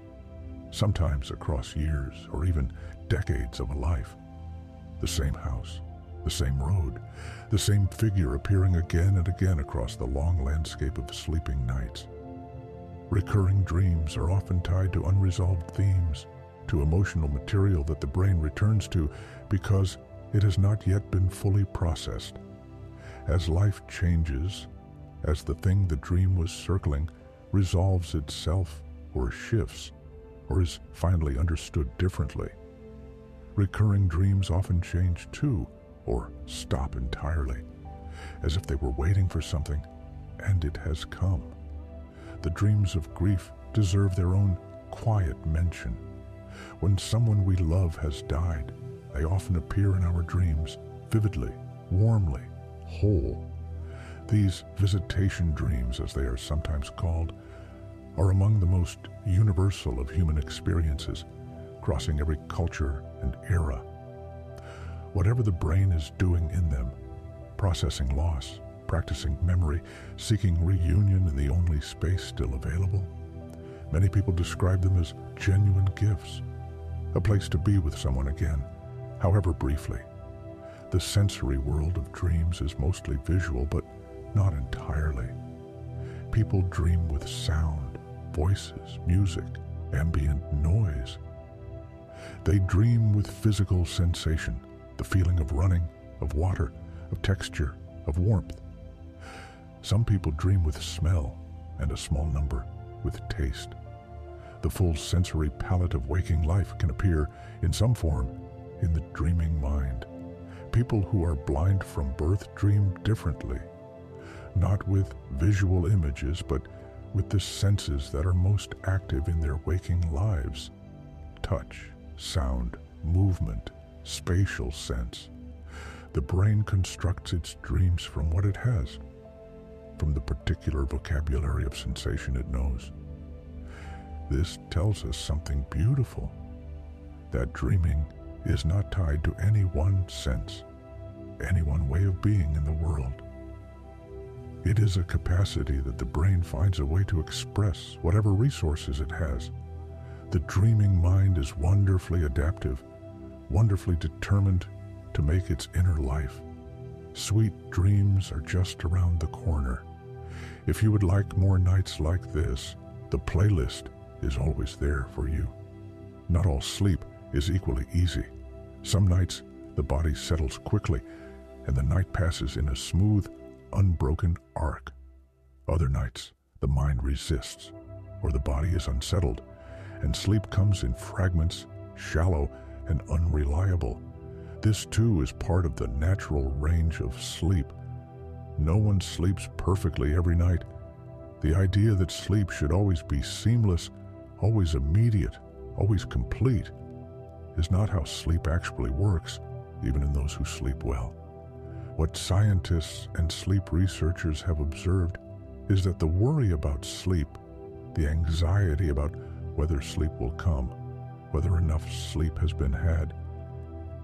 sometimes across years or even decades of a life. The same house, the same road, the same figure appearing again and again across the long landscape of sleeping nights. Recurring dreams are often tied to unresolved themes, to emotional material that the brain returns to because it has not yet been fully processed. As life changes, as the thing the dream was circling resolves itself or shifts, or is finally understood differently, recurring dreams often change too, or stop entirely, as if they were waiting for something and it has come. The dreams of grief deserve their own quiet mention. When someone we love has died, they often appear in our dreams, vividly, warmly, whole. These visitation dreams, as they are sometimes called, are among the most universal of human experiences, crossing every culture and era. Whatever the brain is doing in them, processing loss, practicing memory, seeking reunion in the only space still available, many people describe them as genuine gifts, a place to be with someone again, however briefly. The sensory world of dreams is mostly visual, but not entirely. People dream with sound, voices, music, ambient noise. They dream with physical sensation, the feeling of running, of water, of texture, of warmth. Some people dream with smell, and a small number with taste. The full sensory palette of waking life can appear in some form in the dreaming mind. People who are blind from birth dream differently, not with visual images, but with the senses that are most active in their waking lives: touch, sound, movement, spatial sense. The brain constructs its dreams from what it has, from the particular vocabulary of sensation it knows. This tells us something beautiful, that dreaming is not tied to any one sense, any one way of being in the world. It is a capacity that the brain finds a way to express whatever resources it has. The dreaming mind is wonderfully adaptive, wonderfully determined to make its inner life, Sweet dreams are just around the corner. If you would like more nights like this, the playlist is always there for you. Not all sleep is equally easy. Some nights, the body settles quickly, and the night passes in a smooth, unbroken arc. Other nights, the mind resists, or the body is unsettled, and sleep comes in fragments, shallow and unreliable. This too is part of the natural range of sleep. No one sleeps perfectly every night. The idea that sleep should always be seamless, always immediate, always complete, is not how sleep actually works, even in those who sleep well. What scientists and sleep researchers have observed is that the worry about sleep, the anxiety about whether sleep will come, whether enough sleep has been had,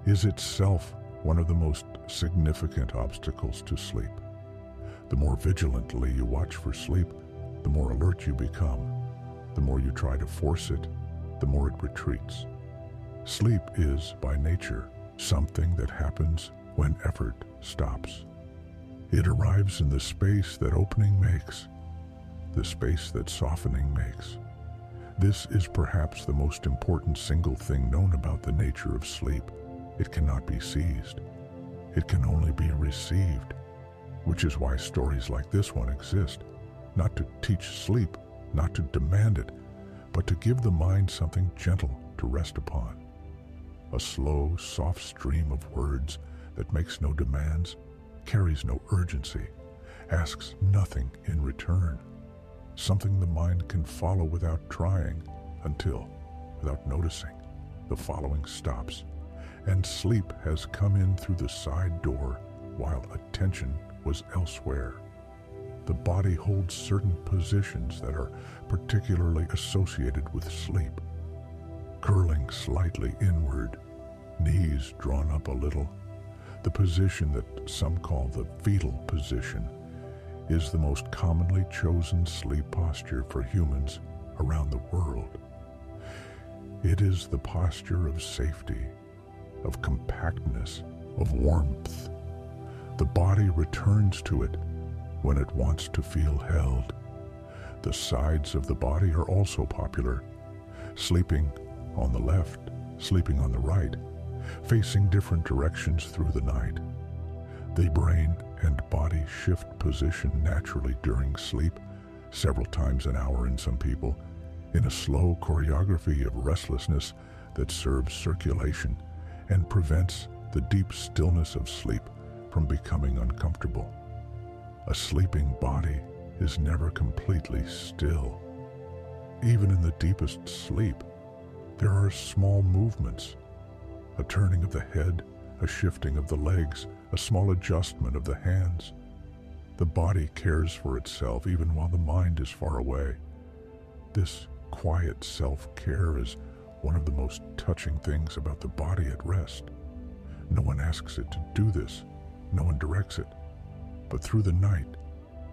is itself one of the most significant obstacles to sleep. The more vigilantly you watch for sleep, the more alert you become. The more you try to force it, the more it retreats. Sleep is, by nature, something that happens when effort stops. It arrives in the space that opening makes, the space that softening makes. This is perhaps the most important single thing known about the nature of sleep. It cannot be seized. It can only be received, which is why stories like this one exist, not to teach sleep, not to demand it, but to give the mind something gentle to rest upon. A slow, soft stream of words that makes no demands, carries no urgency, asks nothing in return. Something the mind can follow without trying until, without noticing, the following stops, and sleep has come in through the side door while attention was elsewhere. The body holds certain positions that are particularly associated with sleep. Curling slightly inward, knees drawn up a little. The position that some call the fetal position is the most commonly chosen sleep posture for humans around the world. It is the posture of safety, of compactness, of warmth. The body returns to it when it wants to feel held. The sides of the body are also popular. Sleeping on the left, sleeping on the right, facing different directions through the night. The brain and body shift position naturally during sleep, several times an hour in some people, in a slow choreography of restlessness that serves circulation and prevents the deep stillness of sleep from becoming uncomfortable. A sleeping body is never completely still. Even in the deepest sleep, there are small movements, a turning of the head, a shifting of the legs, a small adjustment of the hands. The body cares for itself even while the mind is far away. This quiet self-care is one of the most touching things about the body at rest. No one asks it to do this, no one directs it. But through the night,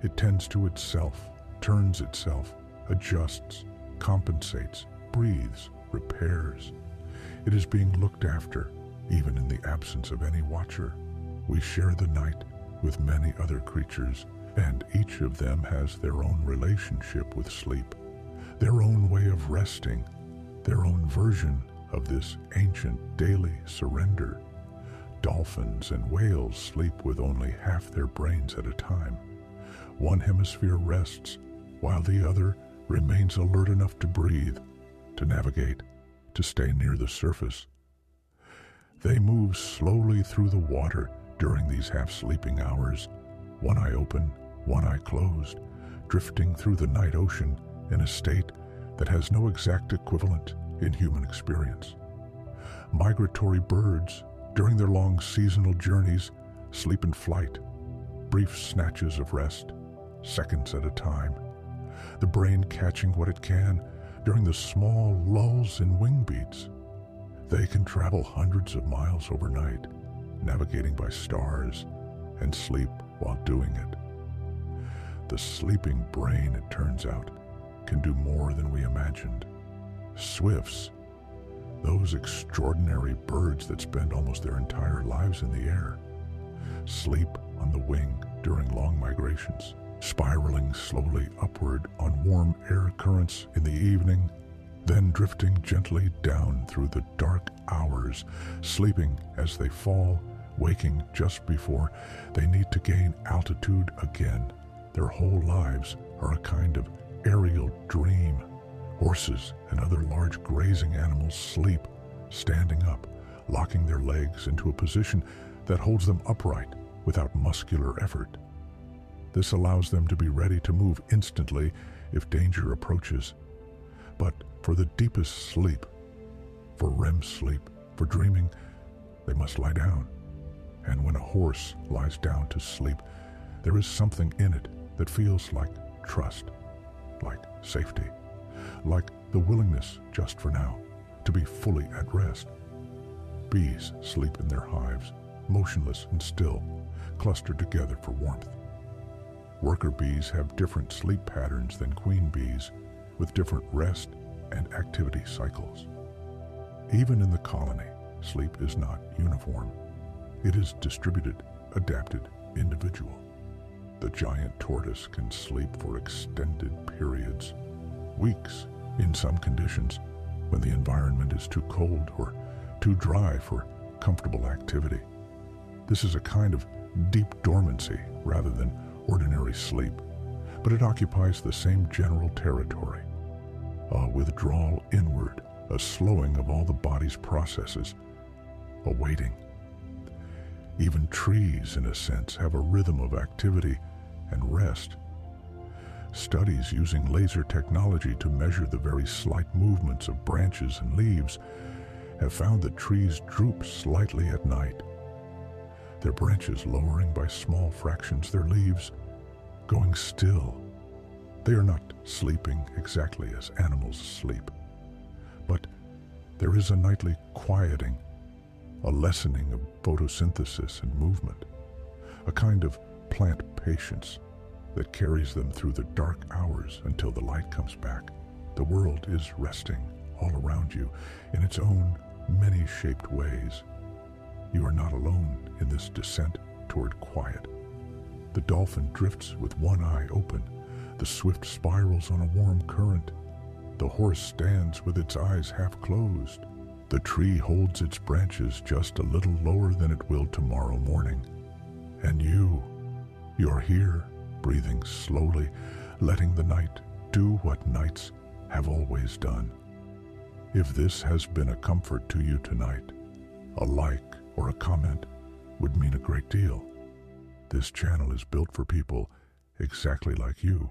it tends to itself, turns itself, adjusts, compensates, breathes, repairs. It is being looked after, even in the absence of any watcher. We share the night with many other creatures, and each of them has their own relationship with sleep, their own way of resting, their own version of this ancient daily surrender. Dolphins and whales sleep with only half their brains at a time. One hemisphere rests, while the other remains alert enough to breathe, to navigate, to stay near the surface. They move slowly through the water during these half-sleeping hours, one eye open, one eye closed, drifting through the night ocean in a state that has no exact equivalent in human experience. Migratory birds, during their long seasonal journeys, sleep in flight, brief snatches of rest, seconds at a time, the brain catching what it can during the small lulls in wing beats. They can travel hundreds of miles overnight, navigating by stars, and sleep while doing it. The sleeping brain, it turns out, can do more than we imagined. Swifts, those extraordinary birds that spend almost their entire lives in the air, sleep on the wing during long migrations, spiraling slowly upward on warm air currents in the evening, then drifting gently down through the dark hours, sleeping as they fall, waking just before they need to gain altitude again. Their whole lives are a kind of aerial dream. Horses and other large grazing animals sleep, standing up, locking their legs into a position that holds them upright without muscular effort. This allows them to be ready to move instantly if danger approaches. But for the deepest sleep, for REM sleep, for dreaming, they must lie down. And when a horse lies down to sleep, there is something in it that feels like trust, like safety, like the willingness, just for now, to be fully at rest. Bees sleep in their hives, motionless and still, clustered together for warmth. Worker bees have different sleep patterns than queen bees, with different rest and activity cycles. Even in the colony, sleep is not uniform. It is distributed, adapted, individual. The giant tortoise can sleep for extended periods, weeks in some conditions, when the environment is too cold or too dry for comfortable activity. This is a kind of deep dormancy rather than ordinary sleep, but it occupies the same general territory. A withdrawal inward, a slowing of all the body's processes, a waiting. Even trees, in a sense, have a rhythm of activity and rest. Studies using laser technology to measure the very slight movements of branches and leaves have found that trees droop slightly at night, their branches lowering by small fractions, their leaves going still. They are not sleeping exactly as animals sleep, but there is a nightly quieting, a lessening of photosynthesis and movement, a kind of plant patience that carries them through the dark hours until the light comes back. The world is resting all around you in its own many-shaped ways. You are not alone in this descent toward quiet. The dolphin drifts with one eye open. The swift spirals on a warm current. The horse stands with its eyes half closed. The tree holds its branches just a little lower than it will tomorrow morning. And you're here, breathing slowly, letting the night do what nights have always done. If this has been a comfort to you tonight, a like or a comment would mean a great deal. This channel is built for people exactly like you.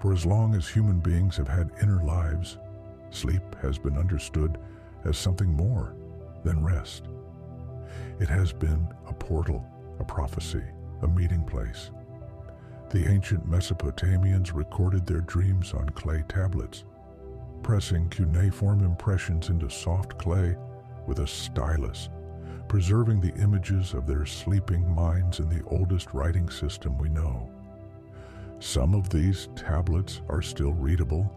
For as long as human beings have had inner lives, sleep has been understood as something more than rest. It has been a portal, a prophecy, a meeting place. The ancient Mesopotamians recorded their dreams on clay tablets, pressing cuneiform impressions into soft clay with a stylus, preserving the images of their sleeping minds in the oldest writing system we know. Some of these tablets are still readable,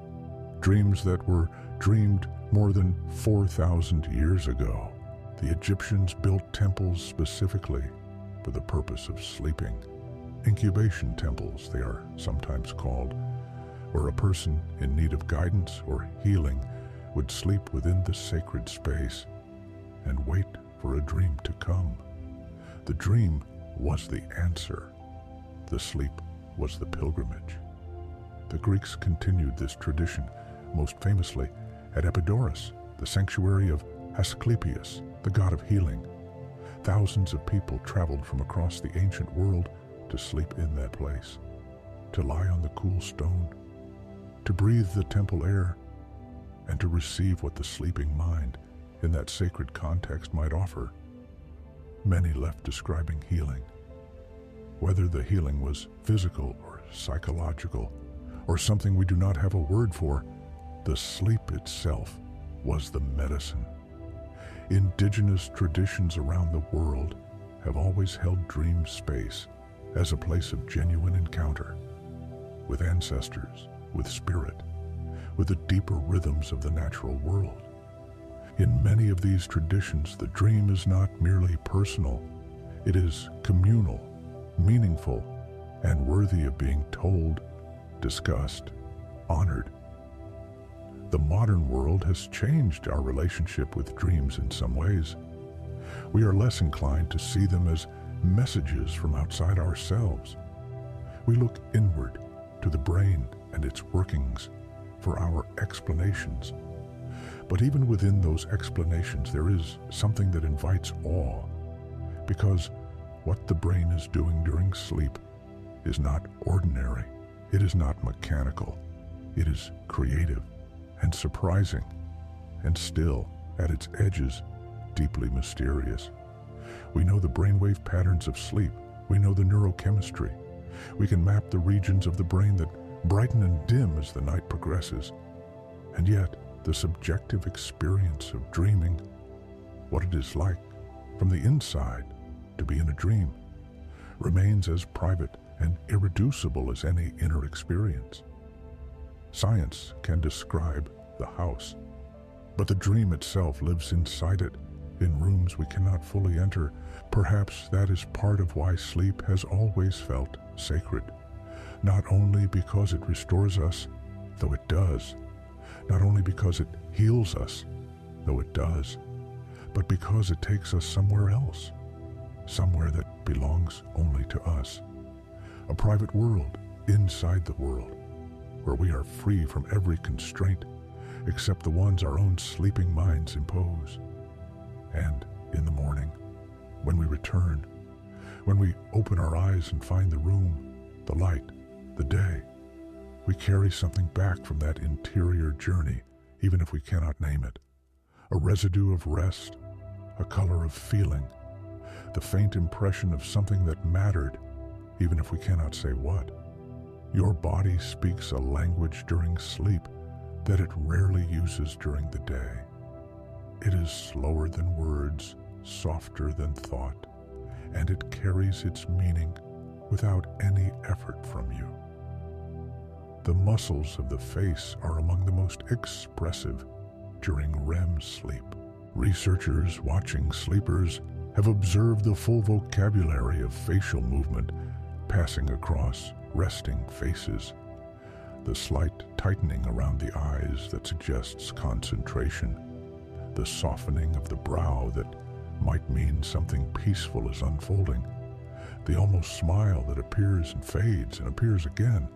dreams that were dreamed more than 4,000 years ago. The Egyptians built temples specifically for the purpose of sleeping. Incubation temples, they are sometimes called, where a person in need of guidance or healing would sleep within the sacred space and wait for a dream to come. The dream was the answer. The sleep was the pilgrimage. The Greeks continued this tradition, most famously at Epidaurus, the sanctuary of Asclepius, the god of healing. Thousands of people traveled from across the ancient world to sleep in that place, to lie on the cool stone, to breathe the temple air, and to receive what the sleeping mind in that sacred context might offer. Many left describing healing. Whether the healing was physical or psychological, or something we do not have a word for, the sleep itself was the medicine. Indigenous traditions around the world have always held dream space as a place of genuine encounter with ancestors, with spirit, with the deeper rhythms of the natural world. In many of these traditions, the dream is not merely personal, It is communal, meaningful, and worthy of being told, discussed, honored. The modern world has changed our relationship with dreams in some ways. We are less inclined to see them as messages from outside ourselves. We look inward to the brain and its workings for our explanations. But even within those explanations, there is something that invites awe, because what the brain is doing during sleep is not ordinary. It is not mechanical. It is creative and surprising, and still, at its edges, deeply mysterious. We know the brainwave patterns of sleep. We know the neurochemistry. We can map the regions of the brain that brighten and dim as the night progresses. And yet, the subjective experience of dreaming, what it is like from the inside to be in a dream, remains as private and irreducible as any inner experience. Science can describe the house, but the dream itself lives inside it, in rooms we cannot fully enter. Perhaps that is part of why sleep has always felt sacred, not only because it restores us, though it does, not only because it heals us, though it does, but because it takes us somewhere else, somewhere that belongs only to us. A private world inside the world, where we are free from every constraint except the ones our own sleeping minds impose. And in the morning, when we return, when we open our eyes and find the room, the light, the day, we carry something back from that interior journey, even if we cannot name it. A residue of rest, a color of feeling, the faint impression of something that mattered, even if we cannot say what. Your body speaks a language during sleep that it rarely uses during the day. It is slower than words, softer than thought, and it carries its meaning without any effort from you. The muscles of the face are among the most expressive during REM sleep. Researchers watching sleepers have observed the full vocabulary of facial movement passing across resting faces, the slight tightening around the eyes that suggests concentration, the softening of the brow that might mean something peaceful is unfolding, the almost smile that appears and fades and appears again.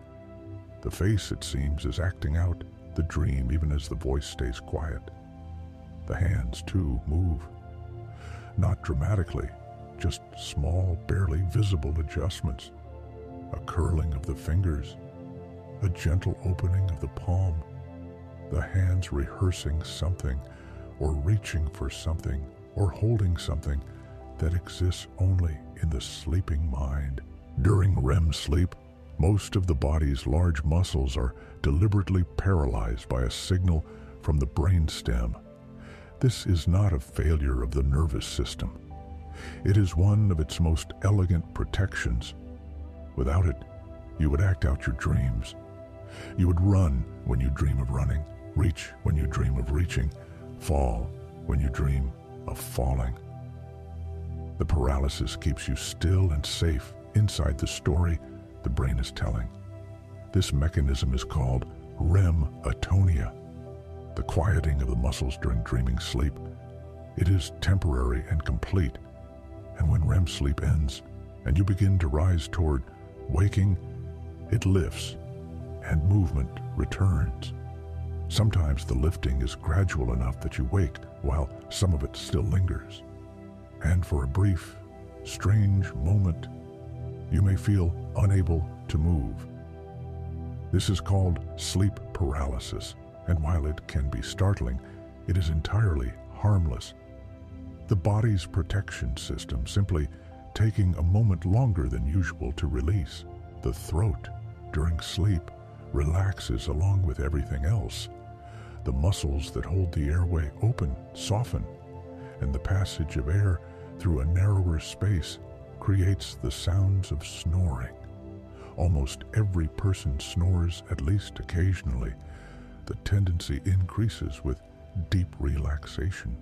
The face, it seems, is acting out the dream even as the voice stays quiet. The hands, too, move. Not dramatically, just small, barely visible adjustments. A curling of the fingers, a gentle opening of the palm, the hands rehearsing something, or reaching for something, or holding something that exists only in the sleeping mind. During REM sleep, most of the body's large muscles are deliberately paralyzed by a signal from the brainstem. This is not a failure of the nervous system. It is one of its most elegant protections. Without it, you would act out your dreams. You would run when you dream of running, reach when you dream of reaching, fall when you dream of falling. The paralysis keeps you still and safe inside the story the brain is telling. This mechanism is called REM atonia, the quieting of the muscles during dreaming sleep. It is temporary and complete, and when REM sleep ends and you begin to rise toward waking, it lifts and movement returns. Sometimes the lifting is gradual enough that you wake while some of it still lingers. And for a brief, strange moment, you may feel unable to move. This is called sleep paralysis, and while it can be startling, it is entirely harmless. The body's protection system simply taking a moment longer than usual to release. The throat, during sleep, relaxes along with everything else. The muscles that hold the airway open soften, and the passage of air through a narrower space creates the sounds of snoring. Almost every person snores at least occasionally. The tendency increases with deep relaxation,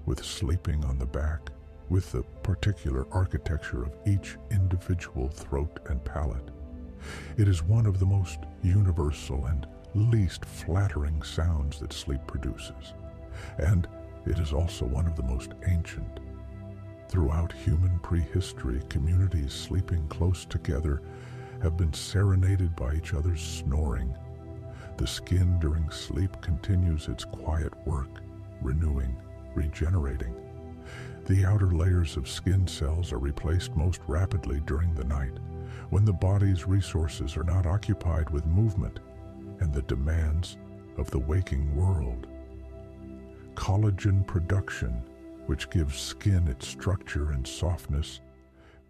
with sleeping on the back, with the particular architecture of each individual throat and palate. It is one of the most universal and least flattering sounds that sleep produces, and it is also one of the most ancient. Throughout human prehistory, communities sleeping close together have been serenaded by each other's snoring. The skin during sleep continues its quiet work, renewing, regenerating. The outer layers of skin cells are replaced most rapidly during the night, when the body's resources are not occupied with movement and the demands of the waking world. Collagen production, which gives skin its structure and softness,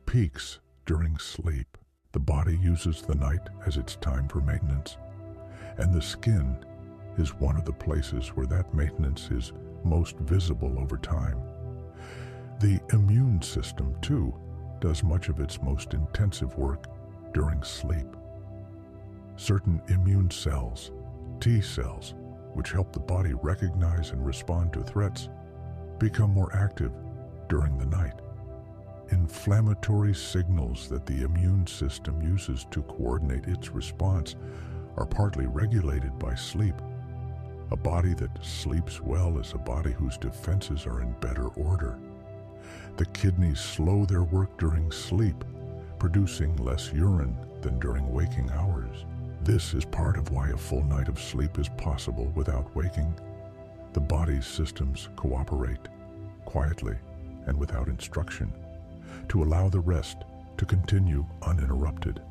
peaks during sleep. The body uses the night as its time for maintenance, and the skin is one of the places where that maintenance is most visible over time. The immune system, too, does much of its most intensive work during sleep. Certain immune cells, T cells, which help the body recognize and respond to threats, become more active during the night. Inflammatory signals that the immune system uses to coordinate its response are partly regulated by sleep. A body that sleeps well is a body whose defenses are in better order. The kidneys slow their work during sleep, producing less urine than during waking hours. This is part of why a full night of sleep is possible without waking. The body's systems cooperate quietly and without instruction to allow the rest to continue uninterrupted.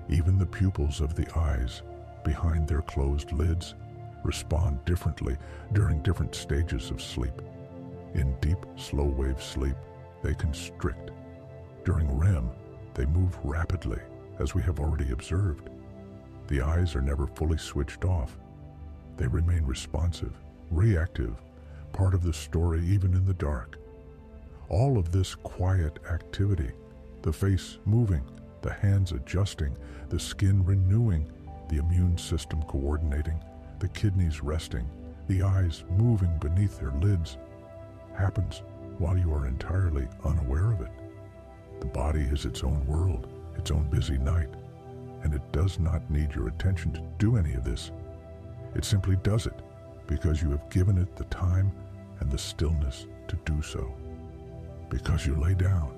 Even the pupils of the eyes behind their closed lids respond differently during different stages of sleep. In deep, slow-wave sleep, they constrict. During REM, they move rapidly, as we have already observed. The eyes are never fully switched off. They remain responsive, reactive, part of the story even in the dark. All of this quiet activity, the face moving, the hands adjusting, the skin renewing, the immune system coordinating, the kidneys resting, the eyes moving beneath their lids, happens while you are entirely unaware of it. The body is its own world, its own busy night, and it does not need your attention to do any of this. It simply does it because you have given it the time and the stillness to do so, because you lay down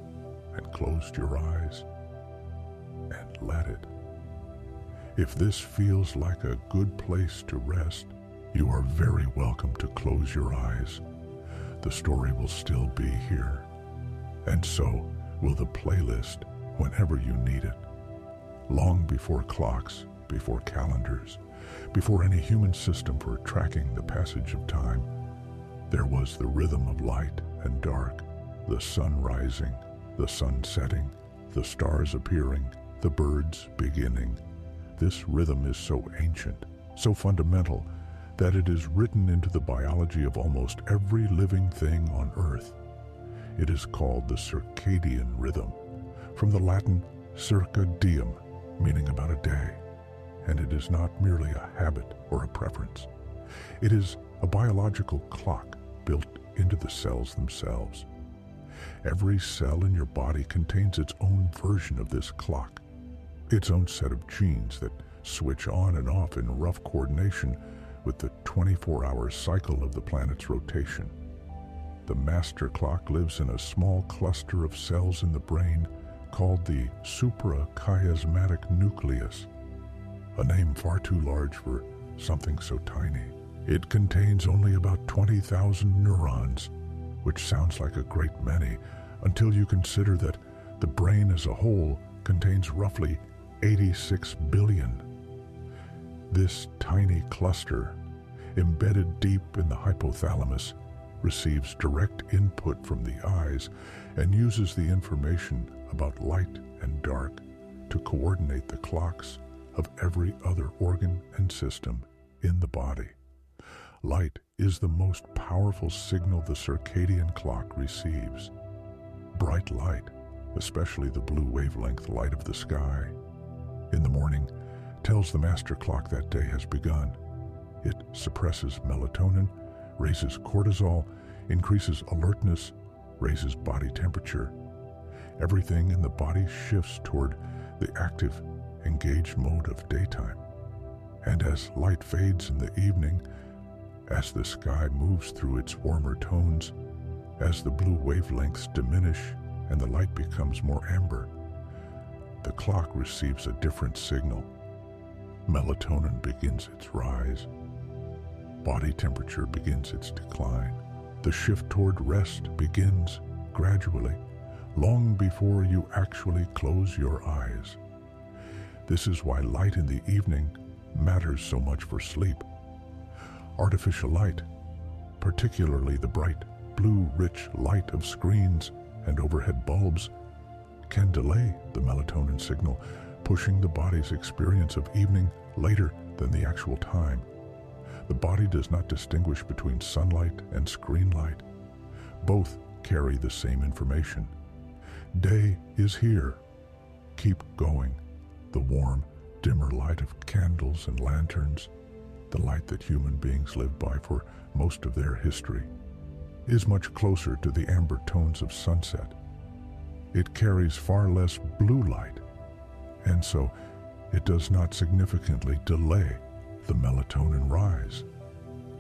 and closed your eyes and let it. If this feels like a good place to rest, you are very welcome to close your eyes. The story will still be here, and so will the playlist whenever you need it. Long before clocks, before calendars, before any human system for tracking the passage of time, there was the rhythm of light and dark, the sun rising, the sun setting, the stars appearing, the birds beginning. This rhythm is so ancient, so fundamental, that it is written into the biology of almost every living thing on Earth. It is called the circadian rhythm, from the Latin circa diem, meaning about a day, and it is not merely a habit or a preference. It is a biological clock built into the cells themselves. Every cell in your body contains its own version of this clock, its own set of genes that switch on and off in rough coordination with the 24-hour cycle of the planet's rotation. The master clock lives in a small cluster of cells in the brain called the suprachiasmatic nucleus, a name far too large for something so tiny. It contains only about 20,000 neurons, which sounds like a great many until you consider that the brain as a whole contains roughly 86 billion. This tiny cluster, embedded deep in the hypothalamus, receives direct input from the eyes and uses the information about light and dark to coordinate the clocks of every other organ and system in the body. Light is the most powerful signal the circadian clock receives. Bright light, especially the blue wavelength light of the sky, in the morning, tells the master clock that day has begun. It suppresses melatonin, raises cortisol, increases alertness, raises body temperature. Everything in the body shifts toward the active, engaged mode of daytime. And as light fades in the evening, as the sky moves through its warmer tones, as the blue wavelengths diminish and the light becomes more amber, the clock receives a different signal. Melatonin begins its rise. Body temperature begins its decline. The shift toward rest begins gradually, long before you actually close your eyes. This is why light in the evening matters so much for sleep. Artificial light, particularly the bright, blue, rich light of screens and overhead bulbs, can delay the melatonin signal, pushing the body's experience of evening later than the actual time. The body does not distinguish between sunlight and screen light. Both carry the same information. Day is here. Keep going. The warm, dimmer light of candles and lanterns, the light that human beings lived by for most of their history, is much closer to the amber tones of sunset. It carries far less blue light, and so it does not significantly delay the melatonin rise.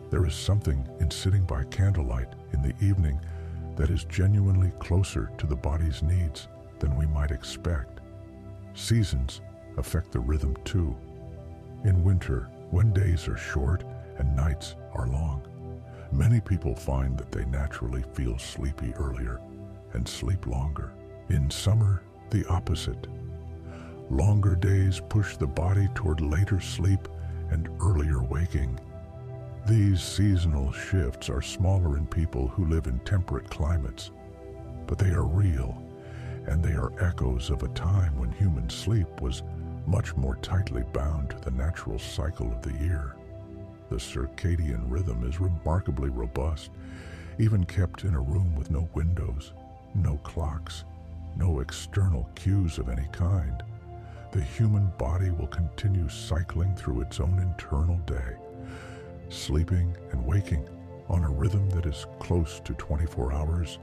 There is something in sitting by candlelight in the evening that is genuinely closer to the body's needs than we might expect. Seasons affect the rhythm too. In winter, when days are short and nights are long, many people find that they naturally feel sleepy earlier and sleep longer. In summer, the opposite. Longer days push the body toward later sleep and earlier waking. These seasonal shifts are smaller in people who live in temperate climates, but they are real, and they are echoes of a time when human sleep was much more tightly bound to the natural cycle of the year. The circadian rhythm is remarkably robust, even kept in a room with no windows, no clocks, no external cues of any kind. The human body will continue cycling through its own internal day, sleeping and waking on a rhythm that is close to 24 hours,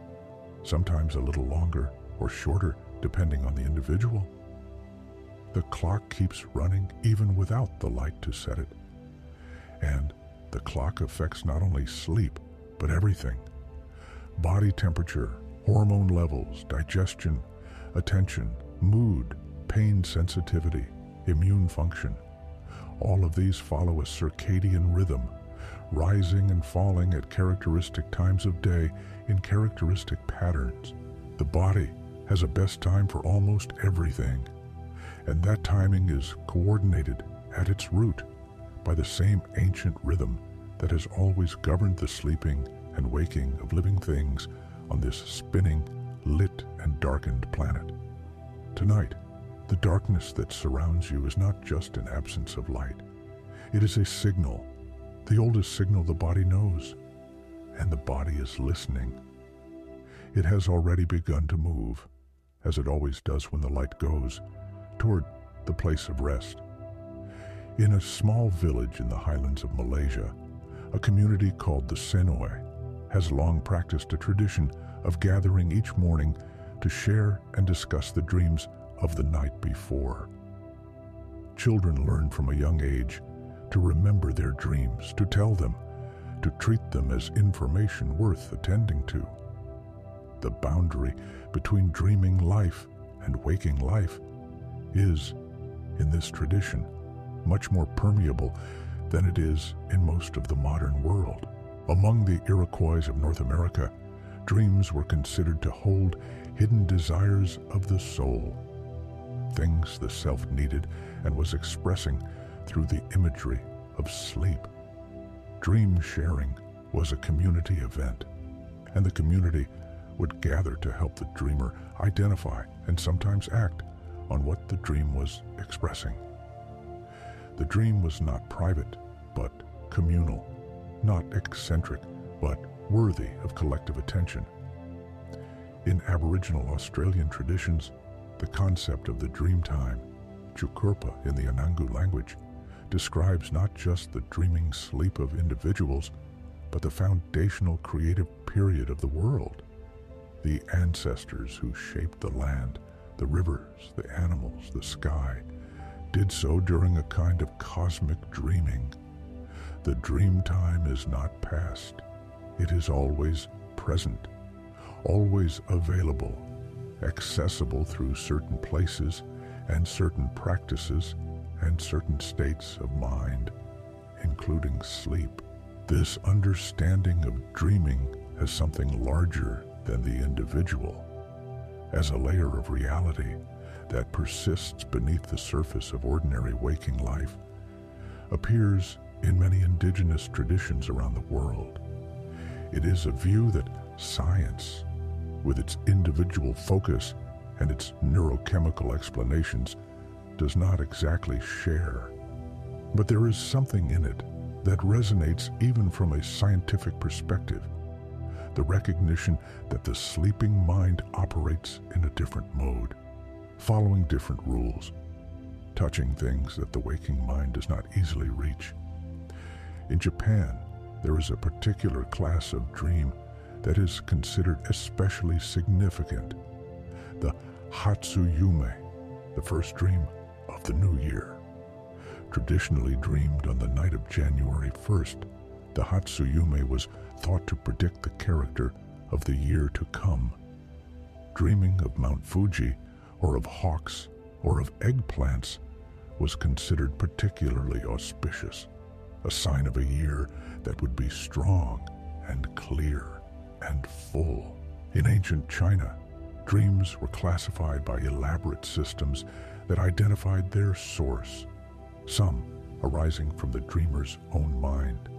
sometimes a little longer or shorter depending on the individual. The clock keeps running even without the light to set it. And the clock affects not only sleep, but everything. Body temperature, hormone levels, digestion, attention, mood, pain sensitivity, immune function. All of these follow a circadian rhythm, rising and falling at characteristic times of day in characteristic patterns. The body has a best time for almost everything, and that timing is coordinated at its root by the same ancient rhythm that has always governed the sleeping and waking of living things on this spinning, lit and darkened planet. Tonight, the darkness that surrounds you is not just an absence of light. It is a signal, the oldest signal the body knows, and the body is listening. It has already begun to move, as it always does when the light goes, toward the place of rest. In a small village in the highlands of Malaysia, a community called the Senoi has long practiced a tradition of gathering each morning to share and discuss the dreams of the night before. Children learn from a young age to remember their dreams, to tell them, to treat them as information worth attending to. The boundary between dreaming life and waking life is, in this tradition, much more permeable than it is in most of the modern world. Among the Iroquois of North America, dreams were considered to hold hidden desires of the soul, things the self needed and was expressing through the imagery of sleep. Dream sharing was a community event, and the community would gather to help the dreamer identify and sometimes act on what the dream was expressing. The dream was not private, but communal, not eccentric, but worthy of collective attention. In Aboriginal Australian traditions, the concept of the dream time, Chukurpa in the Anangu language, describes not just the dreaming sleep of individuals, but the foundational creative period of the world. The ancestors who shaped the land, the rivers, the animals, the sky, did so during a kind of cosmic dreaming. The dream time is not past. It is always present, always available, accessible through certain places and certain practices and certain states of mind, including sleep. This understanding of dreaming as something larger than the individual, as a layer of reality that persists beneath the surface of ordinary waking life, appears in many indigenous traditions around the world. It is a view that science, with its individual focus and its neurochemical explanations, does not exactly share. But there is something in it that resonates even from a scientific perspective. The recognition that the sleeping mind operates in a different mode, following different rules, touching things that the waking mind does not easily reach. In Japan, there is a particular class of dream that is considered especially significant, the Hatsuyume, the first dream of the new year. Traditionally dreamed on the night of January 1st, the Hatsuyume was thought to predict the character of the year to come. Dreaming of Mount Fuji, or of hawks, or of eggplants was considered particularly auspicious, a sign of a year that would be strong and clear and full. In ancient China, dreams were classified by elaborate systems that identified their source, some arising from the dreamer's own mind,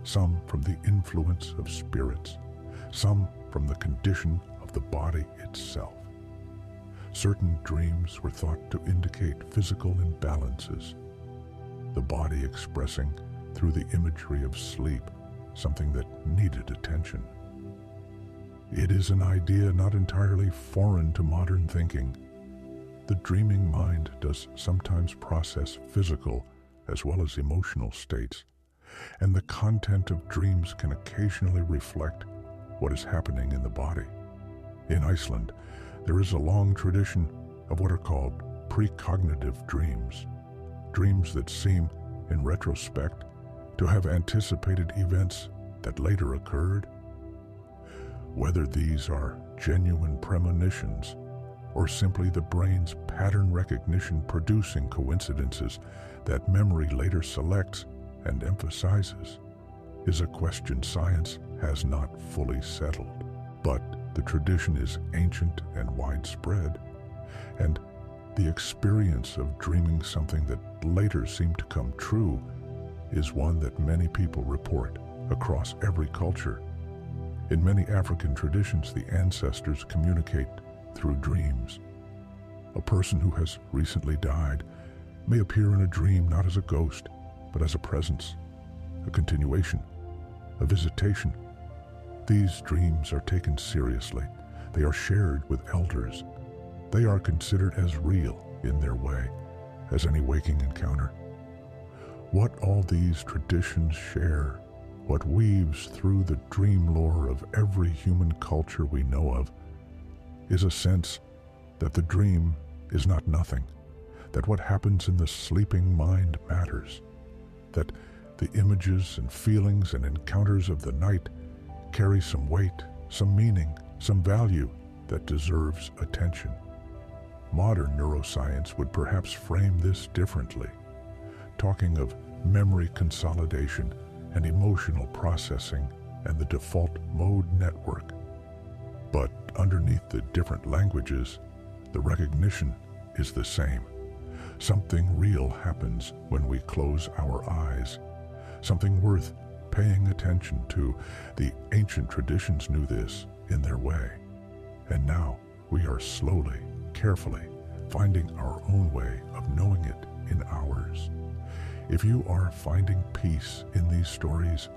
some from the influence of spirits, some from the condition of the body itself. Certain dreams were thought to indicate physical imbalances, the body expressing through the imagery of sleep something that needed attention. It is an idea not entirely foreign to modern thinking. The dreaming mind does sometimes process physical as well as emotional states, and the content of dreams can occasionally reflect what is happening in the body. In Iceland, there is a long tradition of what are called precognitive dreams, dreams that seem, in retrospect, to have anticipated events that later occurred. Whether these are genuine premonitions or simply the brain's pattern recognition producing coincidences that memory later selects and emphasizes, is a question science has not fully settled. But the tradition is ancient and widespread, and the experience of dreaming something that later seemed to come true is one that many people report across every culture. In many African traditions, the ancestors communicate through dreams. A person who has recently died may appear in a dream not as a ghost, but as a presence, a continuation, a visitation. These dreams are taken seriously. They are shared with elders. They are considered as real in their way as any waking encounter. What all these traditions share, what weaves through the dream lore of every human culture we know of, is a sense that the dream is not nothing, that what happens in the sleeping mind matters, that the images and feelings and encounters of the night carry some weight, some meaning, some value that deserves attention. Modern neuroscience would perhaps frame this differently, talking of memory consolidation and emotional processing and the default mode network. But underneath the different languages, the recognition is the same. Something real happens when we close our eyes, something worth paying attention to. The ancient traditions knew this in their way, and now we are slowly, carefully finding our own way of knowing it in ours. If you are finding peace in these stories,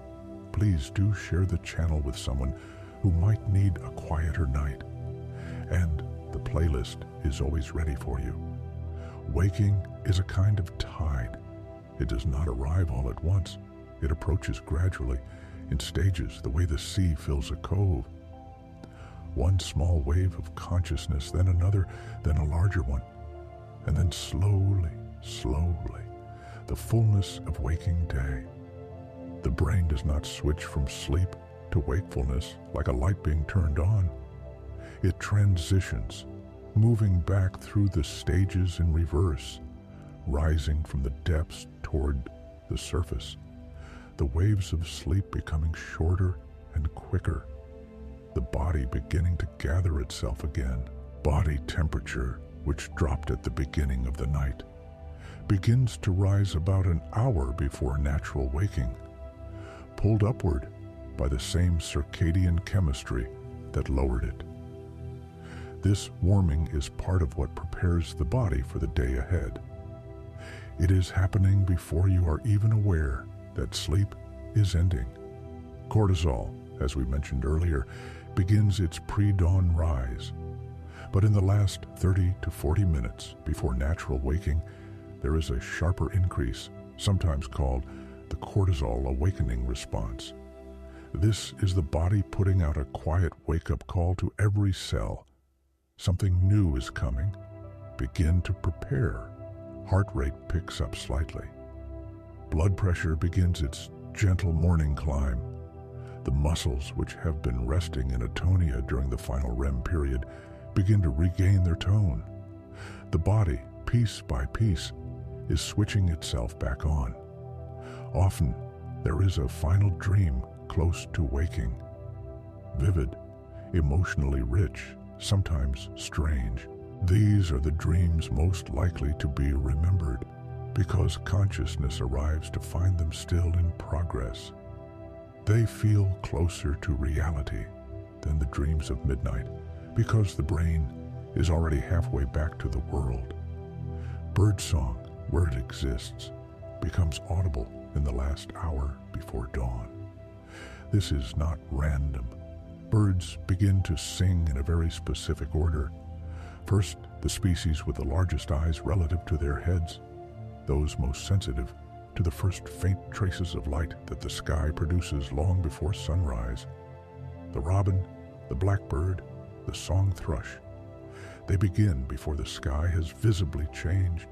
please do share the channel with someone who might need a quieter night. And the playlist is always ready for you. Waking is a kind of tide. It does not arrive all at once. It approaches gradually, in stages, the way the sea fills a cove. One small wave of consciousness, then another, then a larger one. And then slowly, slowly, the fullness of waking day. The brain does not switch from sleep to wakefulness like a light being turned on. It transitions, moving back through the stages in reverse, rising from the depths toward the surface, the waves of sleep becoming shorter and quicker, the body beginning to gather itself again. Body temperature, which dropped at the beginning of the night, begins to rise about an hour before natural waking, pulled upward by the same circadian chemistry that lowered it. This warming is part of what prepares the body for the day ahead. It is happening before you are even aware that sleep is ending. Cortisol, as we mentioned earlier, begins its pre-dawn rise. But in the last 30 to 40 minutes before natural waking, there is a sharper increase, sometimes called the cortisol awakening response. This is the body putting out a quiet wake-up call to every cell. Something new is coming. Begin to prepare. Heart rate picks up slightly. Blood pressure begins its gentle morning climb. The muscles, which have been resting in atonia during the final REM period, begin to regain their tone. The body, piece by piece, is switching itself back on. Often, there is a final dream close to waking. Vivid, emotionally rich, sometimes strange. These are the dreams most likely to be remembered, because consciousness arrives to find them still in progress. They feel closer to reality than the dreams of midnight, because the brain is already halfway back to the world. Birdsong, where it exists, becomes audible in the last hour before dawn. This is not random. Birds begin to sing in a very specific order. First, the species with the largest eyes relative to their heads, those most sensitive to the first faint traces of light that the sky produces long before sunrise. The robin, the blackbird, the song thrush. They begin before the sky has visibly changed.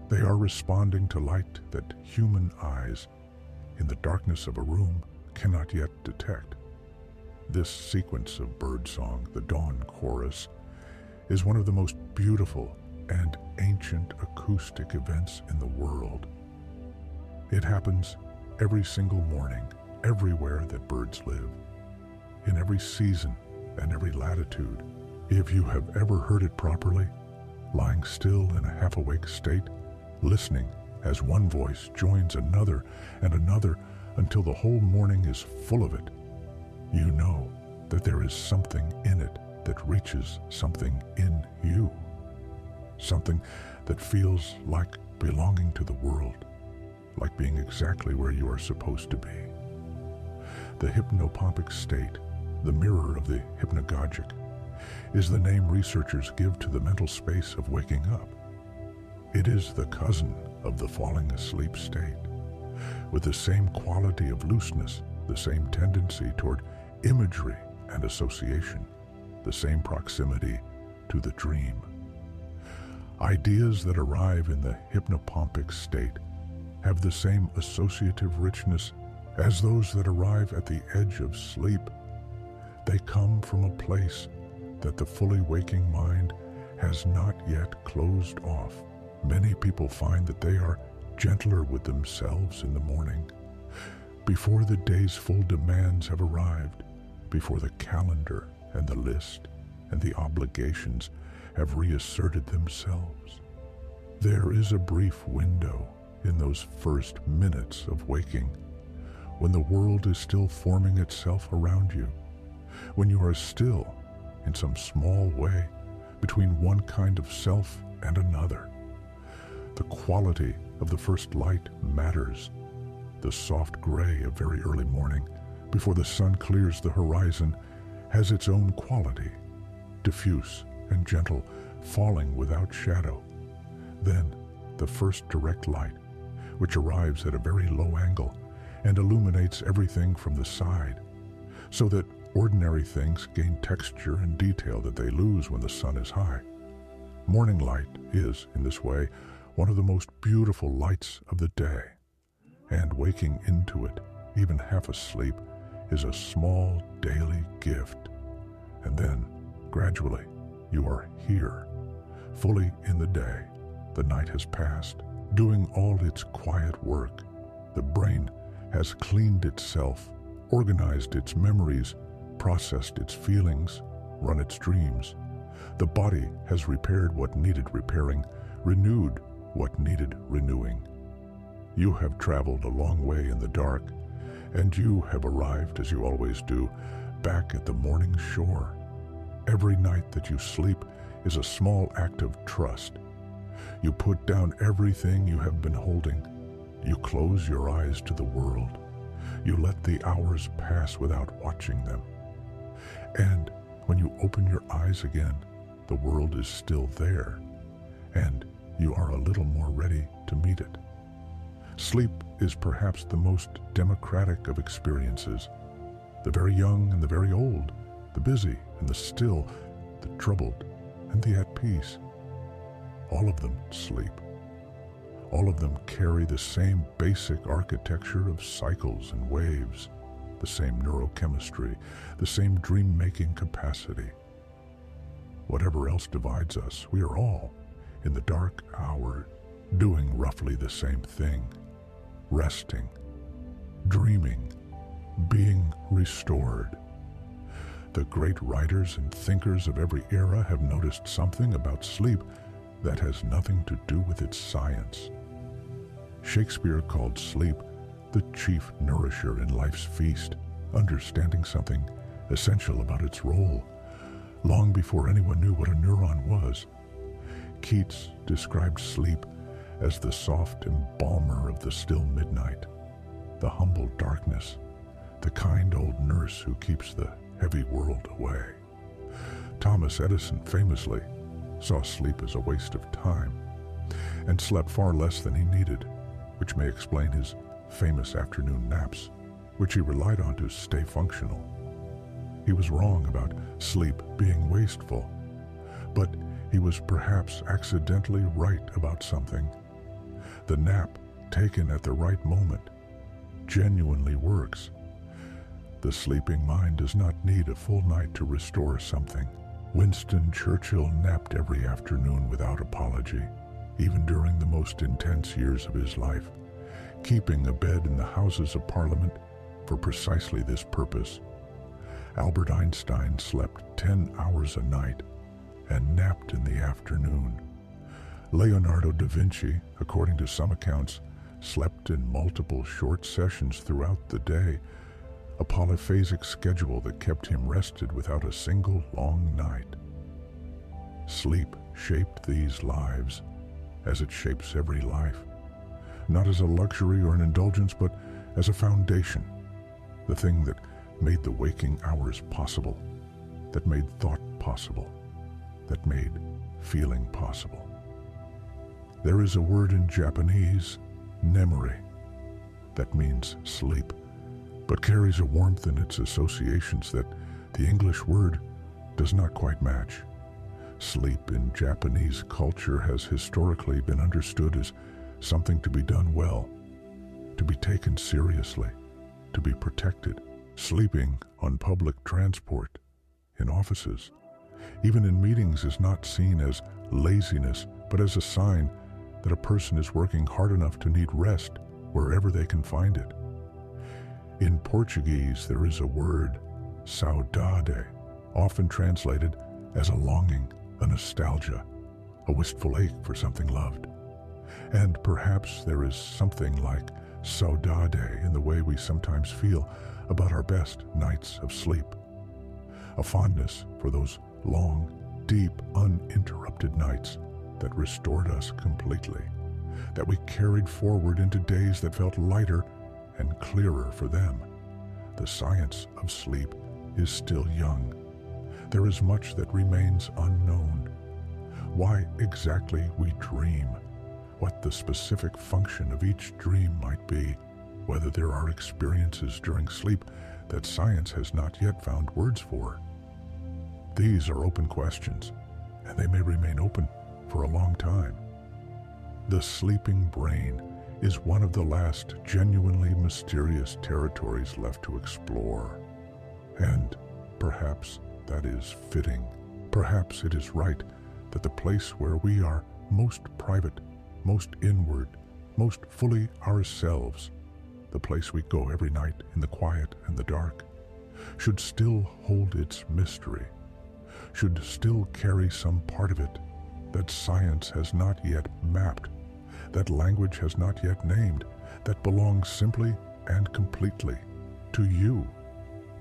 They are responding to light that human eyes, in the darkness of a room, cannot yet detect. This sequence of birdsong, the dawn chorus, is one of the most beautiful and ancient acoustic events in the world. It happens every single morning, everywhere that birds live, in every season and every latitude. If you have ever heard it properly, lying still in a half-awake state, listening as one voice joins another and another until the whole morning is full of it, you know that there is something in it that reaches something in you, something that feels like belonging to the world, like being exactly where you are supposed to be. The hypnopompic state, the mirror of the hypnagogic, is the name researchers give to the mental space of waking up. It is the cousin of the falling asleep state, with the same quality of looseness, the same tendency toward imagery and association, the same proximity to the dream. Ideas that arrive in the hypnopompic state have the same associative richness as those that arrive at the edge of sleep. They come from a place that the fully waking mind has not yet closed off. Many people find that they are gentler with themselves in the morning, before the day's full demands have arrived, before the calendar and the list and the obligations have reasserted themselves. There is a brief window in those first minutes of waking, when the world is still forming itself around you, when you are still, in some small way, between one kind of self and another. The quality of the first light matters. The soft gray of very early morning, before the sun clears the horizon, has its own quality, diffuse and gentle, falling without shadow. Then, the first direct light, which arrives at a very low angle and illuminates everything from the side, so that Ordinary things gain texture and detail that they lose when the sun is high. Morning light is, in this way, one of the most beautiful lights of the day. And waking into it, even half asleep, is a small daily gift. And then, gradually, you are here, fully in the day. The night has passed, doing all its quiet work. The brain has cleaned itself, organized its memories, processed its feelings, run its dreams. The body has repaired what needed repairing, renewed what needed renewing. You have traveled a long way in the dark, and you have arrived, as you always do, back at the morning shore. Every night that you sleep is a small act of trust. You put down everything you have been holding. You close your eyes to the world. You let the hours pass without watching them. And when you open your eyes again, the world is still there, and you are a little more ready to meet it. Sleep is perhaps the most democratic of experiences. The very young and the very old, the busy and the still, the troubled and the at peace. All of them sleep. All of them carry the same basic architecture of cycles and waves, the same neurochemistry, the same dream-making capacity. Whatever else divides us, we are all, in the dark hour, doing roughly the same thing. Resting, dreaming, being restored. The great writers and thinkers of every era have noticed something about sleep that has nothing to do with its science. Shakespeare called sleep the chief nourisher in life's feast, understanding something essential about its role, long before anyone knew what a neuron was. Keats described sleep as the soft embalmer of the still midnight, the humble darkness, the kind old nurse who keeps the heavy world away. Thomas Edison famously saw sleep as a waste of time and slept far less than he needed, which may explain his famous afternoon naps, which he relied on to stay functional. He was wrong about sleep being wasteful, but he was perhaps accidentally right about something. The nap taken at the right moment genuinely works. The sleeping mind does not need a full night to restore something. Winston Churchill napped every afternoon without apology, even during the most intense years of his life, keeping a bed in the Houses of Parliament for precisely this purpose. Albert Einstein slept 10 hours a night and napped in the afternoon. Leonardo da Vinci, according to some accounts, slept in multiple short sessions throughout the day, a polyphasic schedule that kept him rested without a single long night. Sleep shaped these lives, as it shapes every life, not as a luxury or an indulgence, but as a foundation, the thing that made the waking hours possible, that made thought possible, that made feeling possible. There is a word in Japanese, nemuri, that means sleep, but carries a warmth in its associations that the English word does not quite match. Sleep in Japanese culture has historically been understood as something to be done well, to be taken seriously, to be protected. Sleeping on public transport, in offices, even in meetings, is not seen as laziness, but as a sign that a person is working hard enough to need rest wherever they can find it. In Portuguese, there is a word, saudade, often translated as a longing, a nostalgia, a wistful ache for something loved. And perhaps there is something like saudade in the way we sometimes feel about our best nights of sleep. A fondness for those long, deep, uninterrupted nights that restored us completely, that we carried forward into days that felt lighter and clearer for them. The science of sleep is still young. There is much that remains unknown. Why exactly we dream, what the specific function of each dream might be, whether there are experiences during sleep that science has not yet found words for. These are open questions, and they may remain open for a long time. The sleeping brain is one of the last genuinely mysterious territories left to explore. And perhaps that is fitting. Perhaps it is right that the place where we are most private, most inward, most fully ourselves, the place we go every night in the quiet and the dark, should still hold its mystery, should still carry some part of it that science has not yet mapped, that language has not yet named, that belongs simply and completely to you.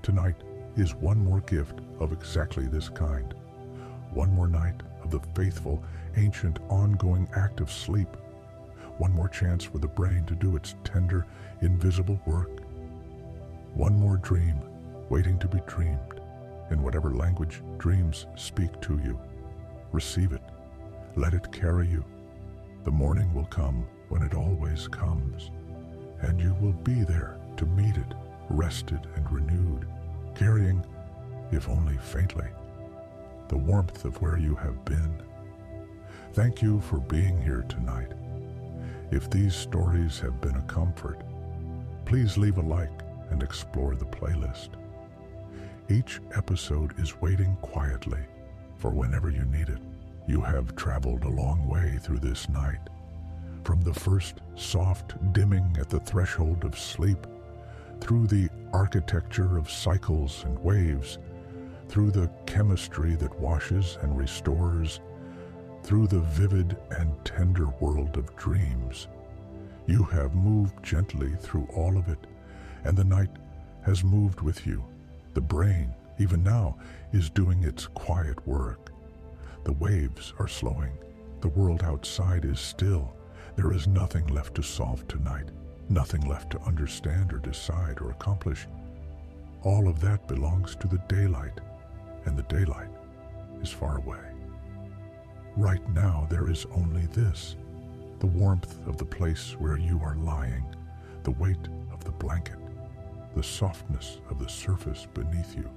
Tonight is one more gift of exactly this kind. One more night of the faithful, ancient, ongoing act of sleep. One more chance for the brain to do its tender, invisible work. One more dream waiting to be dreamed in whatever language dreams speak to you. Receive it. Let it carry you. The morning will come when it always comes, and you will be there to meet it, rested and renewed, carrying, if only faintly, the warmth of where you have been. Thank you for being here tonight. If these stories have been a comfort, please leave a like and explore the playlist. Each episode is waiting quietly for whenever you need it. You have traveled a long way through this night, from the first soft dimming at the threshold of sleep, through the architecture of cycles and waves, through the chemistry that washes and restores, through the vivid and tender world of dreams. You have moved gently through all of it, and the night has moved with you. The brain, even now, is doing its quiet work. The waves are slowing. The world outside is still. There is nothing left to solve tonight, nothing left to understand or decide or accomplish. All of that belongs to the daylight, and the daylight is far away. Right now there is only this, the warmth of the place where you are lying, the weight of the blanket, the softness of the surface beneath you,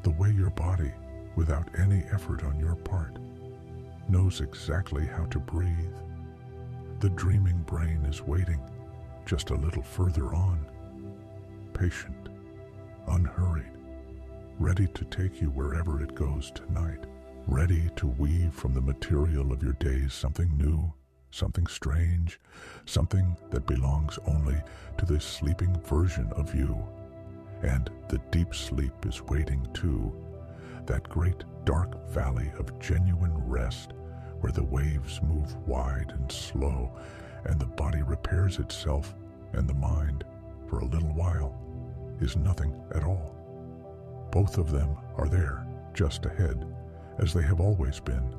the way your body, without any effort on your part, knows exactly how to breathe. The dreaming brain is waiting just a little further on, patient, unhurried, ready to take you wherever it goes tonight, ready to weave from the material of your days something new, something strange, something that belongs only to the sleeping version of you. And the deep sleep is waiting too, that great dark valley of genuine rest where the waves move wide and slow and the body repairs itself and the mind, for a little while, is nothing at all. Both of them are there, just ahead, as they have always been,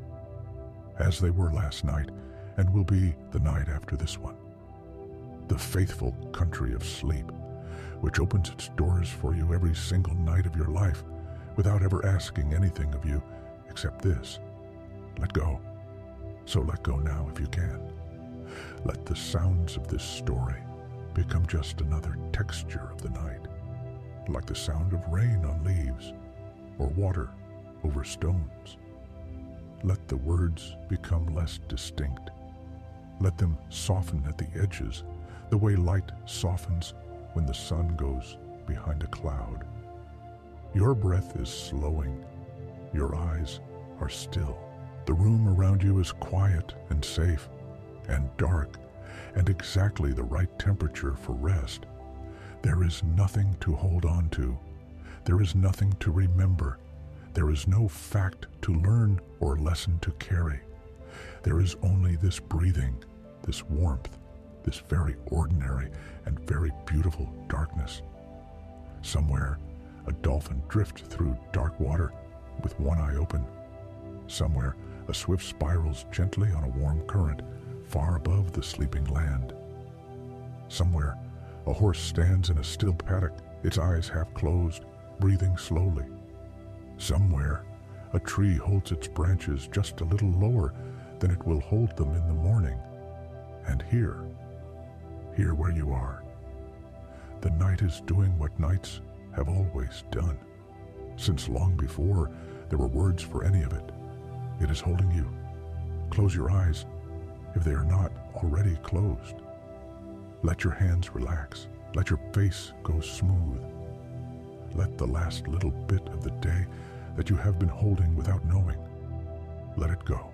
as they were last night and will be the night after this one. The faithful country of sleep, which opens its doors for you every single night of your life without ever asking anything of you except this: let go. So let go now if you can. Let the sounds of this story become just another texture of the night, like the sound of rain on leaves or water over stones. Let the words become less distinct. Let them soften at the edges, the way light softens when the sun goes behind a cloud. Your breath is slowing. Your eyes are still. The room around you is quiet and safe and dark and exactly the right temperature for rest. There is nothing to hold on to. There is nothing to remember. There is no fact to learn or lesson to carry. There is only this breathing, this warmth, this very ordinary and very beautiful darkness. Somewhere, a dolphin drifts through dark water with one eye open. Somewhere, a swift spirals gently on a warm current far above the sleeping land. Somewhere, a horse stands in a still paddock, its eyes half closed, breathing slowly. Somewhere, a tree holds its branches just a little lower than it will hold them in the morning. And here where you are, the night is doing what nights have always done, since long before there were words for any of it. It is holding you. Close your eyes if they are not already closed. Let your hands relax. Let your face go smooth. Let the last little bit of the day that you have been holding without knowing, let it go.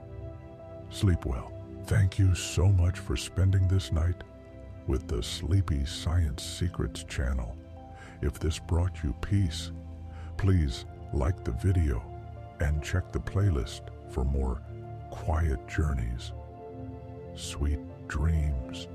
Sleep well. Thank you so much for spending this night with the Sleepy Science Secrets channel. If this brought you peace, please like the video and check the playlist for more quiet journeys. Sweet dreams.